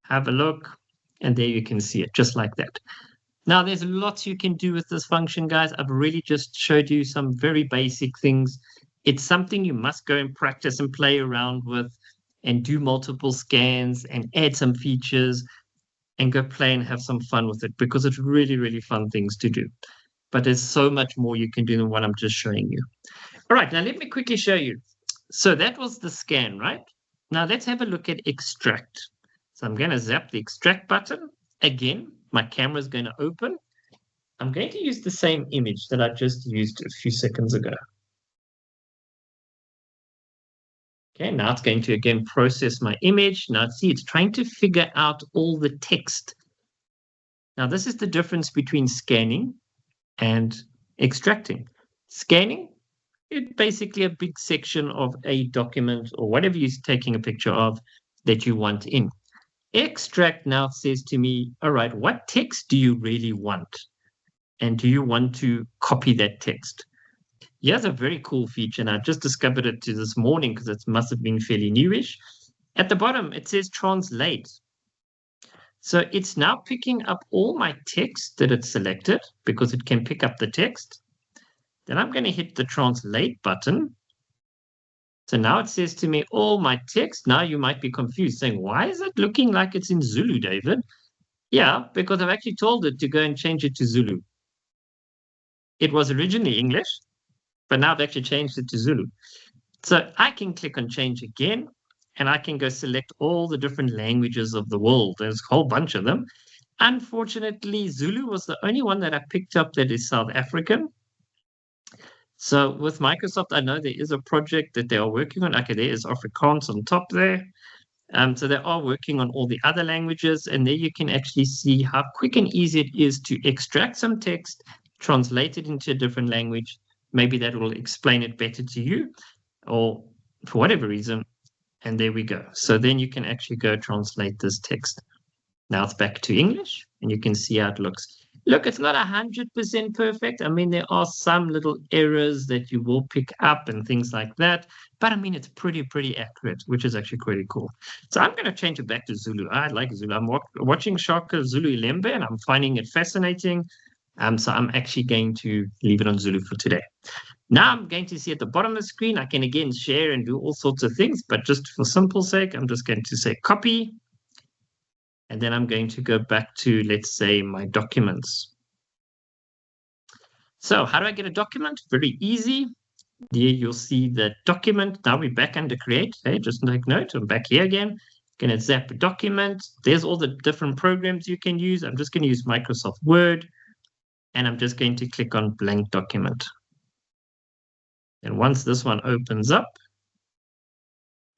have a look, and there you can see it just like that. Now, there's lots you can do with this function, guys. I've really just showed you some very basic things. It's something you must go and practice and play around with and do multiple scans and add some features and go play and have some fun with it because it's really, really fun things to do. But there's so much more you can do than what I'm just showing you. All right, now let me quickly show you. So that was the scan, right? Now let's have a look at extract. So I'm going to zap the extract button. Again, my camera is going to open. I'm going to use the same image that I just used a few seconds ago. Okay, now it's going to again process my image. Now see, it's trying to figure out all the text. Now this is the difference between scanning and extracting. Scanning, it's basically a big section of a document or whatever you're taking a picture of that you want in. Extract now says to me, all right, what text do you really want? And do you want to copy that text? Here's a very cool feature, and I just discovered it this morning because it must have been fairly newish. At the bottom, it says translate. So it's now picking up all my text that it's selected because it can pick up the text. Then I'm going to hit the translate button. So now it says to me, all my text. Now you might be confused saying, why is it looking like it's in Zulu, David? Yeah, because I've actually told it to go and change it to Zulu. It was originally English, but now I've actually changed it to Zulu. So I can click on change again, and I can go select all the different languages of the world. There's a whole bunch of them. Unfortunately, Zulu was the only one that I picked up that is South African. So with Microsoft, I know there is a project that they are working on. Okay, there is Afrikaans on top there. So they are working on all the other languages, and there you can actually see how quick and easy it is to extract some text, translate it into a different language, maybe that will explain it better to you, or for whatever reason. And there we go. So then you can actually go translate this text. Now it's back to English, and you can see how it looks. Look, it's not 100% perfect. I mean, there are some little errors that you will pick up and things like that. But I mean, it's pretty accurate, which is actually pretty cool. So I'm going to change it back to Zulu. I like Zulu. I'm watching Shaka Zulu Ilembe, and I'm finding it fascinating. So I'm actually going to leave it on Zulu for today. Now I'm going to see at the bottom of the screen, I can again share and do all sorts of things, but just for simple sake, I'm just going to say copy. And then I'm going to go back to, let's say, my documents. So how do I get a document? Very easy. There you'll see the document. Now we're back under create. Okay, just take note. I'm back here again. Going to zap a document. There's all the different programs you can use. I'm just going to use Microsoft Word. And I'm just going to click on blank document. And once this one opens up,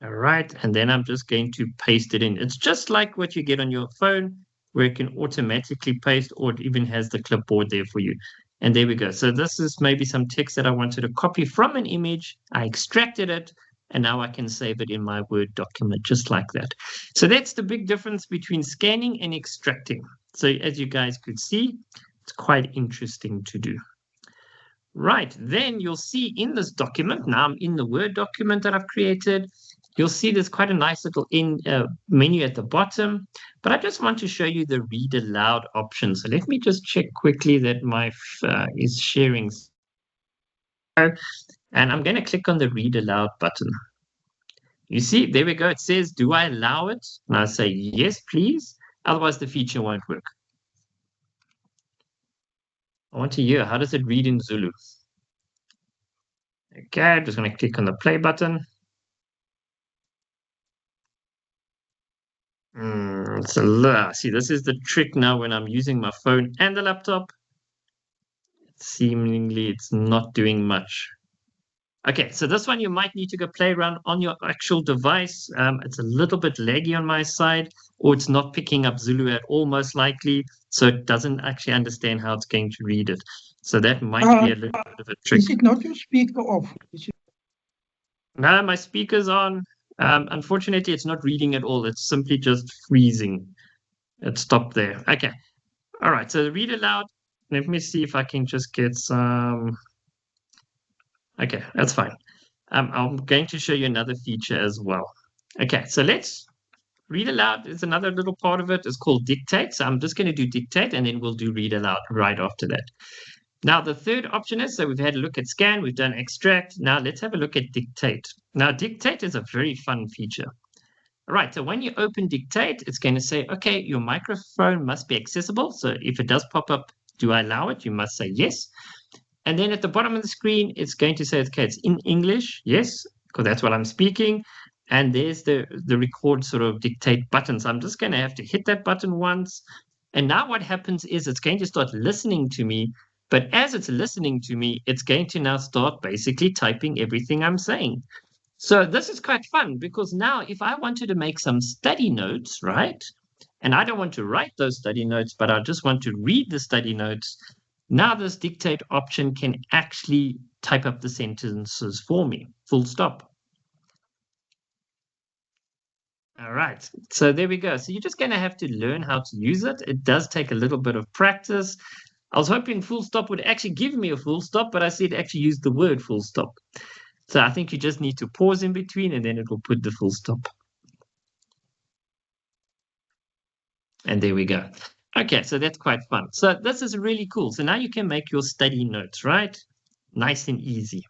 all right, and then I'm just going to paste it in. It's just like what you get on your phone, where it can automatically paste, or it even has the clipboard there for you. And there we go. So this is maybe some text that I wanted to copy from an image. I extracted it, and now I can save it in my Word document, just like that. So that's the big difference between scanning and extracting. So as you guys could see, it's quite interesting to do. Right, then you'll see in this document, now I'm in the Word document that I've created, you'll see there's quite a nice little menu at the bottom, but I just want to show you the read aloud option. So let me just check quickly that my is sharing. And I'm going to click on the read aloud button. You see, there we go. It says, do I allow it? And I say, yes, please. Otherwise, the feature won't work. I want to hear, how does it read in Zulu? Okay, I'm just going to click on the play button. See, this is the trick now when I'm using my phone and the laptop. Seemingly, it's not doing much. Okay, so this one you might need to go play around on your actual device. It's a little bit laggy on my side, or it's not picking up Zulu at all, most likely. So it doesn't actually understand how it's going to read it. So that might be a little bit of a trick. Is it not your speaker off? No, my speaker's on. Unfortunately, it's not reading at all. It's simply just freezing. It stopped there. Okay. All right. So read aloud. Let me see if I can just get some. Okay, that's fine. I'm going to show you another feature as well. Okay, so let's read aloud. It's another little part of it. It's called dictate. So I'm just going to do dictate, and then we'll do read aloud right after that. Now, the third option is, so we've had a look at scan, we've done extract. Now, let's have a look at dictate. Now, dictate is a very fun feature. All right, so when you open dictate, it's going to say, okay, your microphone must be accessible. So if it does pop up, do I allow it? You must say yes. And then at the bottom of the screen, it's going to say, okay, it's in English. Yes, because that's what I'm speaking. And there's the record sort of dictate button. So I'm just going to have to hit that button once. And now what happens is it's going to start listening to me. But as it's listening to me, it's going to now start basically typing everything I'm saying. So this is quite fun because now if I wanted to make some study notes, right? And I don't want to write those study notes, but I just want to read the study notes. Now this dictate option can actually type up the sentences for me, full stop. All right, so there we go. So you're just going to have to learn how to use it. It does take a little bit of practice. I was hoping full stop would actually give me a full stop, but I said actually use the word full stop. So I think you just need to pause in between and then it will put the full stop. And there we go. Okay, so that's quite fun. So this is really cool. So now you can make your study notes, right? Nice and easy.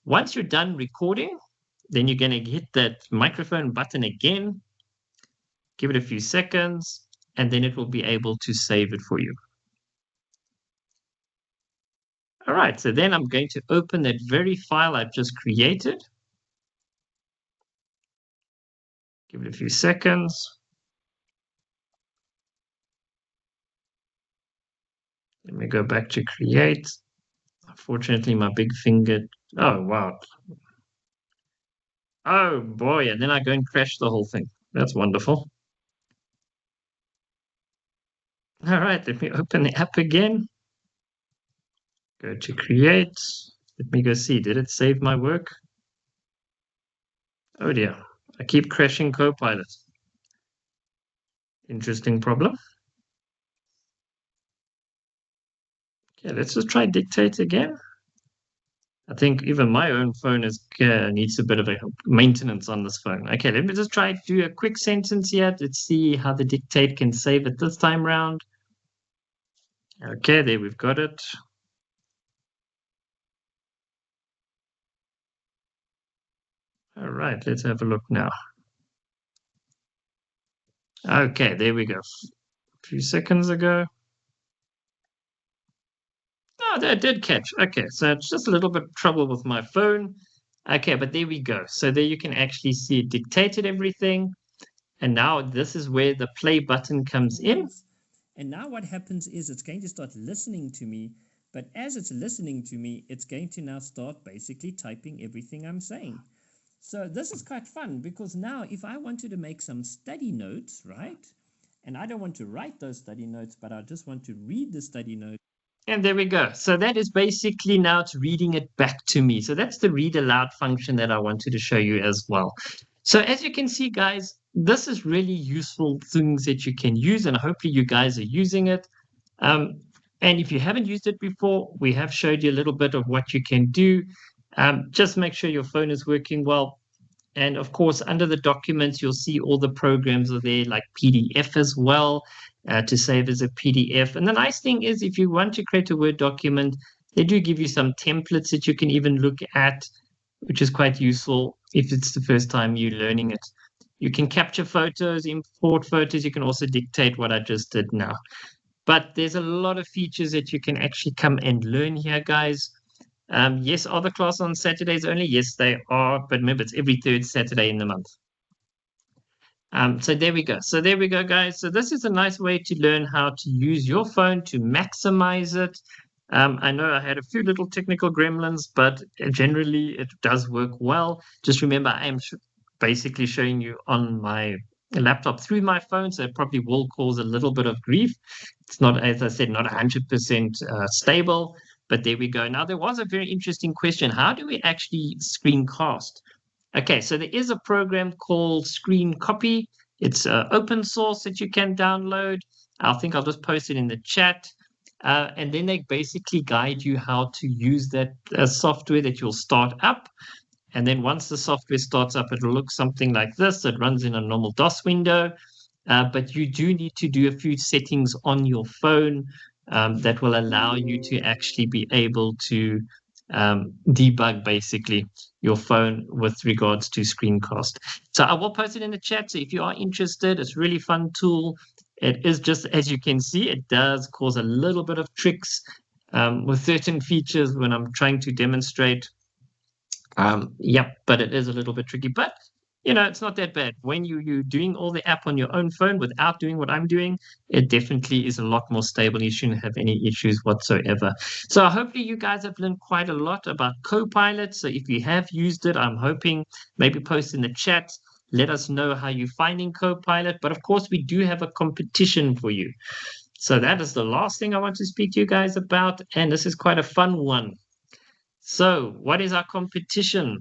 Once you're done recording, then you're going to hit that microphone button again. Give it a few seconds, and then it will be able to save it for you. All right, so then I'm going to open that very file I've just created. Give it a few seconds. Let me go back to create. Unfortunately, my big finger. Oh, wow. Oh, boy. And then I go and crash the whole thing. That's wonderful. All right, let me open the app again. Go to create. Let me go see. Did it save my work? Oh dear. I keep crashing Copilot. Interesting problem. Okay, let's just try dictate again. I think even my own phone needs a bit of a maintenance on this phone. Okay, let me just try to do a quick sentence here. Let's see how the dictate can save it this time round. Okay, there we've got it. All right, let's have a look now. Okay, there we go. A few seconds ago. Oh, that did catch. Okay, so it's just a little bit of trouble with my phone. Okay, but there we go. So there you can actually see it dictated everything. And now this is where the play button comes in. And now what happens is it's going to start listening to me. But as it's listening to me, it's going to now start basically typing everything I'm saying. So this is quite fun because now if I wanted to make some study notes, right? And I don't want to write those study notes, but I just want to read the study notes. And there we go. So that is basically now it's reading it back to me. So that's the read aloud function that I wanted to show you as well. So as you can see, guys, this is really useful things that you can use, and hopefully you guys are using it. And if you haven't used it before, we have showed you a little bit of what you can do. Just make sure your phone is working well. And of course, under the documents, you'll see all the programs are there, like PDF as well, to save as a PDF. And the nice thing is, if you want to create a Word document, they do give you some templates that you can even look at, which is quite useful if it's the first time you're learning it. You can capture photos, import photos. You can also dictate what I just did now. But there's a lot of features that you can actually come and learn here, guys. Yes, are the class on Saturdays only? Yes, they are. But remember, it's every third Saturday in the month. So there we go. So there we go, guys. So this is a nice way to learn how to use your phone to maximize it. I know I had a few little technical gremlins, but generally it does work well. Just remember, I am basically showing you on my laptop through my phone, so it probably will cause a little bit of grief. It's not, as I said, not 100% stable, but there we go. Now, there was a very interesting question. How do we actually screencast? Okay, so there is a program called Screen Copy. It's open source that you can download. I think I'll just post it in the chat. And then they basically guide you how to use that software that you'll start up. And then once the software starts up, it'll look something like this. It runs in a normal DOS window. But you do need to do a few settings on your phone that will allow you to actually be able to debug basically your phone with regards to screencast. So I will post it in the chat. So if you are interested, it's a really fun tool. It is just, as you can see, it does cause a little bit of tricks with certain features when I'm trying to demonstrate. But it is a little bit tricky. But you know, it's not that bad. When you're doing all the app on your own phone without doing what I'm doing, it definitely is a lot more stable. You shouldn't have any issues whatsoever. So hopefully you guys have learned quite a lot about Copilot. So if you have used it, I'm hoping maybe post in the chat. Let us know how you're finding Copilot. But of course, we do have a competition for you. So that is the last thing I want to speak to you guys about. And this is quite a fun one. So what is our competition?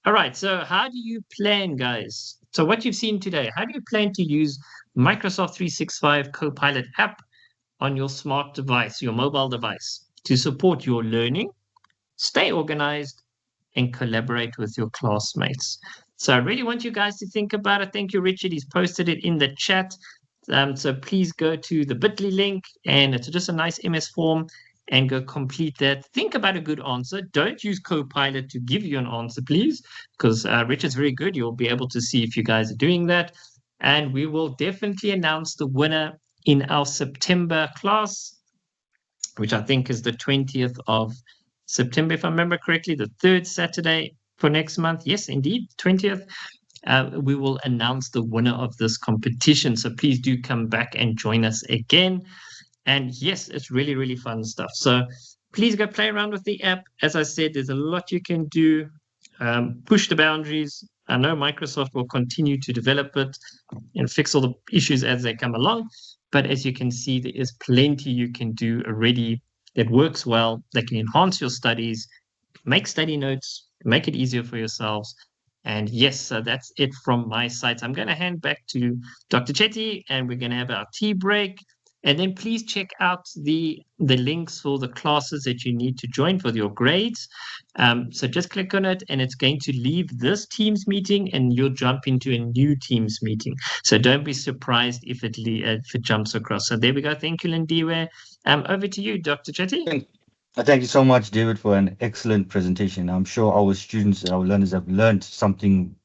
All right, so how do you plan, guys? So what you've seen today, how do you plan to use Microsoft 365 Copilot app on your smart device, your mobile device, to support your learning, stay organized, and collaborate with your classmates? So I really want you guys to think about it. Thank you, Richard. He's posted it in the chat. So please go to the bit.ly link, and it's just a nice MS form, and go complete that. Think about a good answer. Don't use Copilot to give you an answer, please, because Richard's very good. You'll be able to see if you guys are doing that. And we will definitely announce the winner in our September class, which I think is the 20th of September, if I remember correctly, the third Saturday for next month. Yes, indeed, 20th. We will announce the winner of this competition. So please do come back and join us again. And yes, it's really, really fun stuff. So please go play around with the app. As I said, there's a lot you can do. Push the boundaries. I know Microsoft will continue to develop it and fix all the issues as they come along. But as you can see, there is plenty you can do already that works well, that can enhance your studies make study notes, make it easier for yourselves. And yes, so that's it from my side. So I'm going to hand back to Dr. Chetty, and we're going to have our tea break. And then please check out the links for the classes that you need to join for your grades. So just click on it, and it's going to leave this Teams meeting, and you'll jump into a new Teams meeting. So don't be surprised if it jumps across. So there we go. Thank you, Lindiwe. Over to you, Dr. Chetty. Thank you so much, David, for an excellent presentation. I'm sure our students and our learners have learned something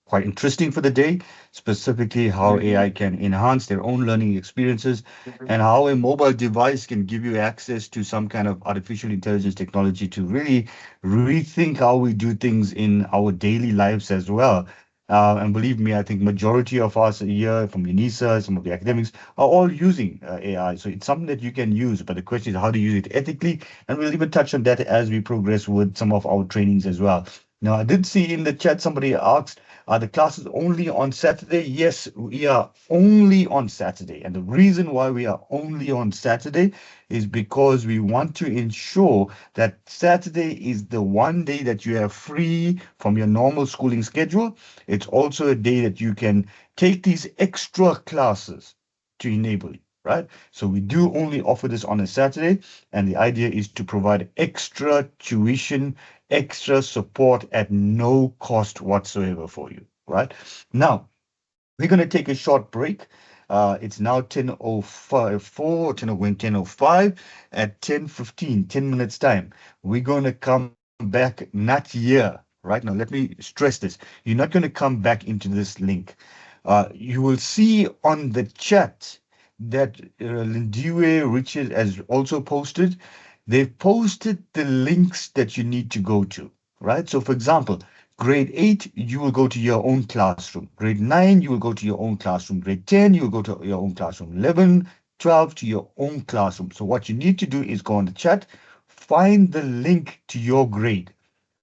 quite interesting for the day, specifically how AI can enhance their own learning experiences and how a mobile device can give you access to some kind of artificial intelligence technology to really rethink how we do things in our daily lives as well. And believe me, I think majority of us here from UNISA, some of the academics, are all using AI. So it's something that you can use, but the question is how to use it ethically. And we'll even touch on that as we progress with some of our trainings as well. Now, I did see in the chat somebody asked, are the classes only on Saturday? Yes, we are only on Saturday. And the reason why we are only on Saturday is because we want to ensure that Saturday is the one day that you have free from your normal schooling schedule. It's also a day that you can take these extra classes to enable you, right? So we do only offer this on a Saturday, and the idea is to provide extra tuition, extra support at no cost whatsoever for you, right? Now, we're going to take a short break. It's now 10:05, 10:05 at 10:15, 10 minutes time. We're going to come back, not here, right? Now, let me stress this. You're not going to come back into this link. You will see on the chat that Lindiwe Richard has also posted. They've posted the links that you need to go to, right? So, for example, grade 8, you will go to your own classroom. Grade 9, you will go to your own classroom. Grade 10, you will go to your own classroom. 11, 12 to your own classroom. So what you need to do is go on the chat, find the link to your grade.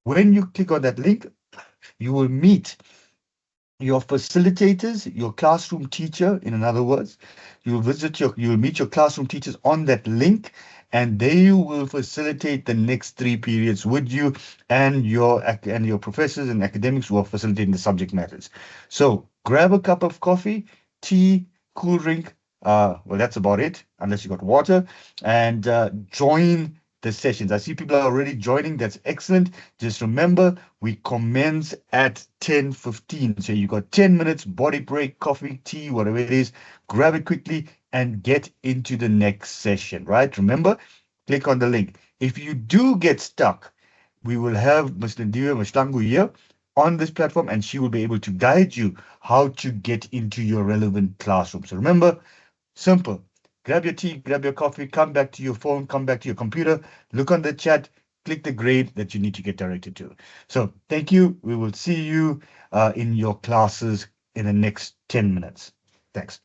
When you click on that link, you will meet your facilitators, your classroom teacher, in other words. You'll meet your classroom teachers on that link, and they will facilitate the next 3 periods with you and your professors and academics who are facilitating the subject matters. So grab a cup of coffee, tea, cool drink. Well, that's about it, unless you got water, and join the sessions. I see people are already joining. That's excellent. Just remember, we commence at 10:15. So you got 10 minutes, body break, coffee, tea, whatever it is. Grab it quickly and get into the next session, right? Remember, click on the link. If you do get stuck, we will have Ms. Lindiwe Mashlangu here on this platform, and she will be able to guide you how to get into your relevant classroom. So remember, simple. Grab your tea, grab your coffee, come back to your phone, come back to your computer, look on the chat, click the grade that you need to get directed to. So thank you. We will see you in your classes in the next 10 minutes. Thanks.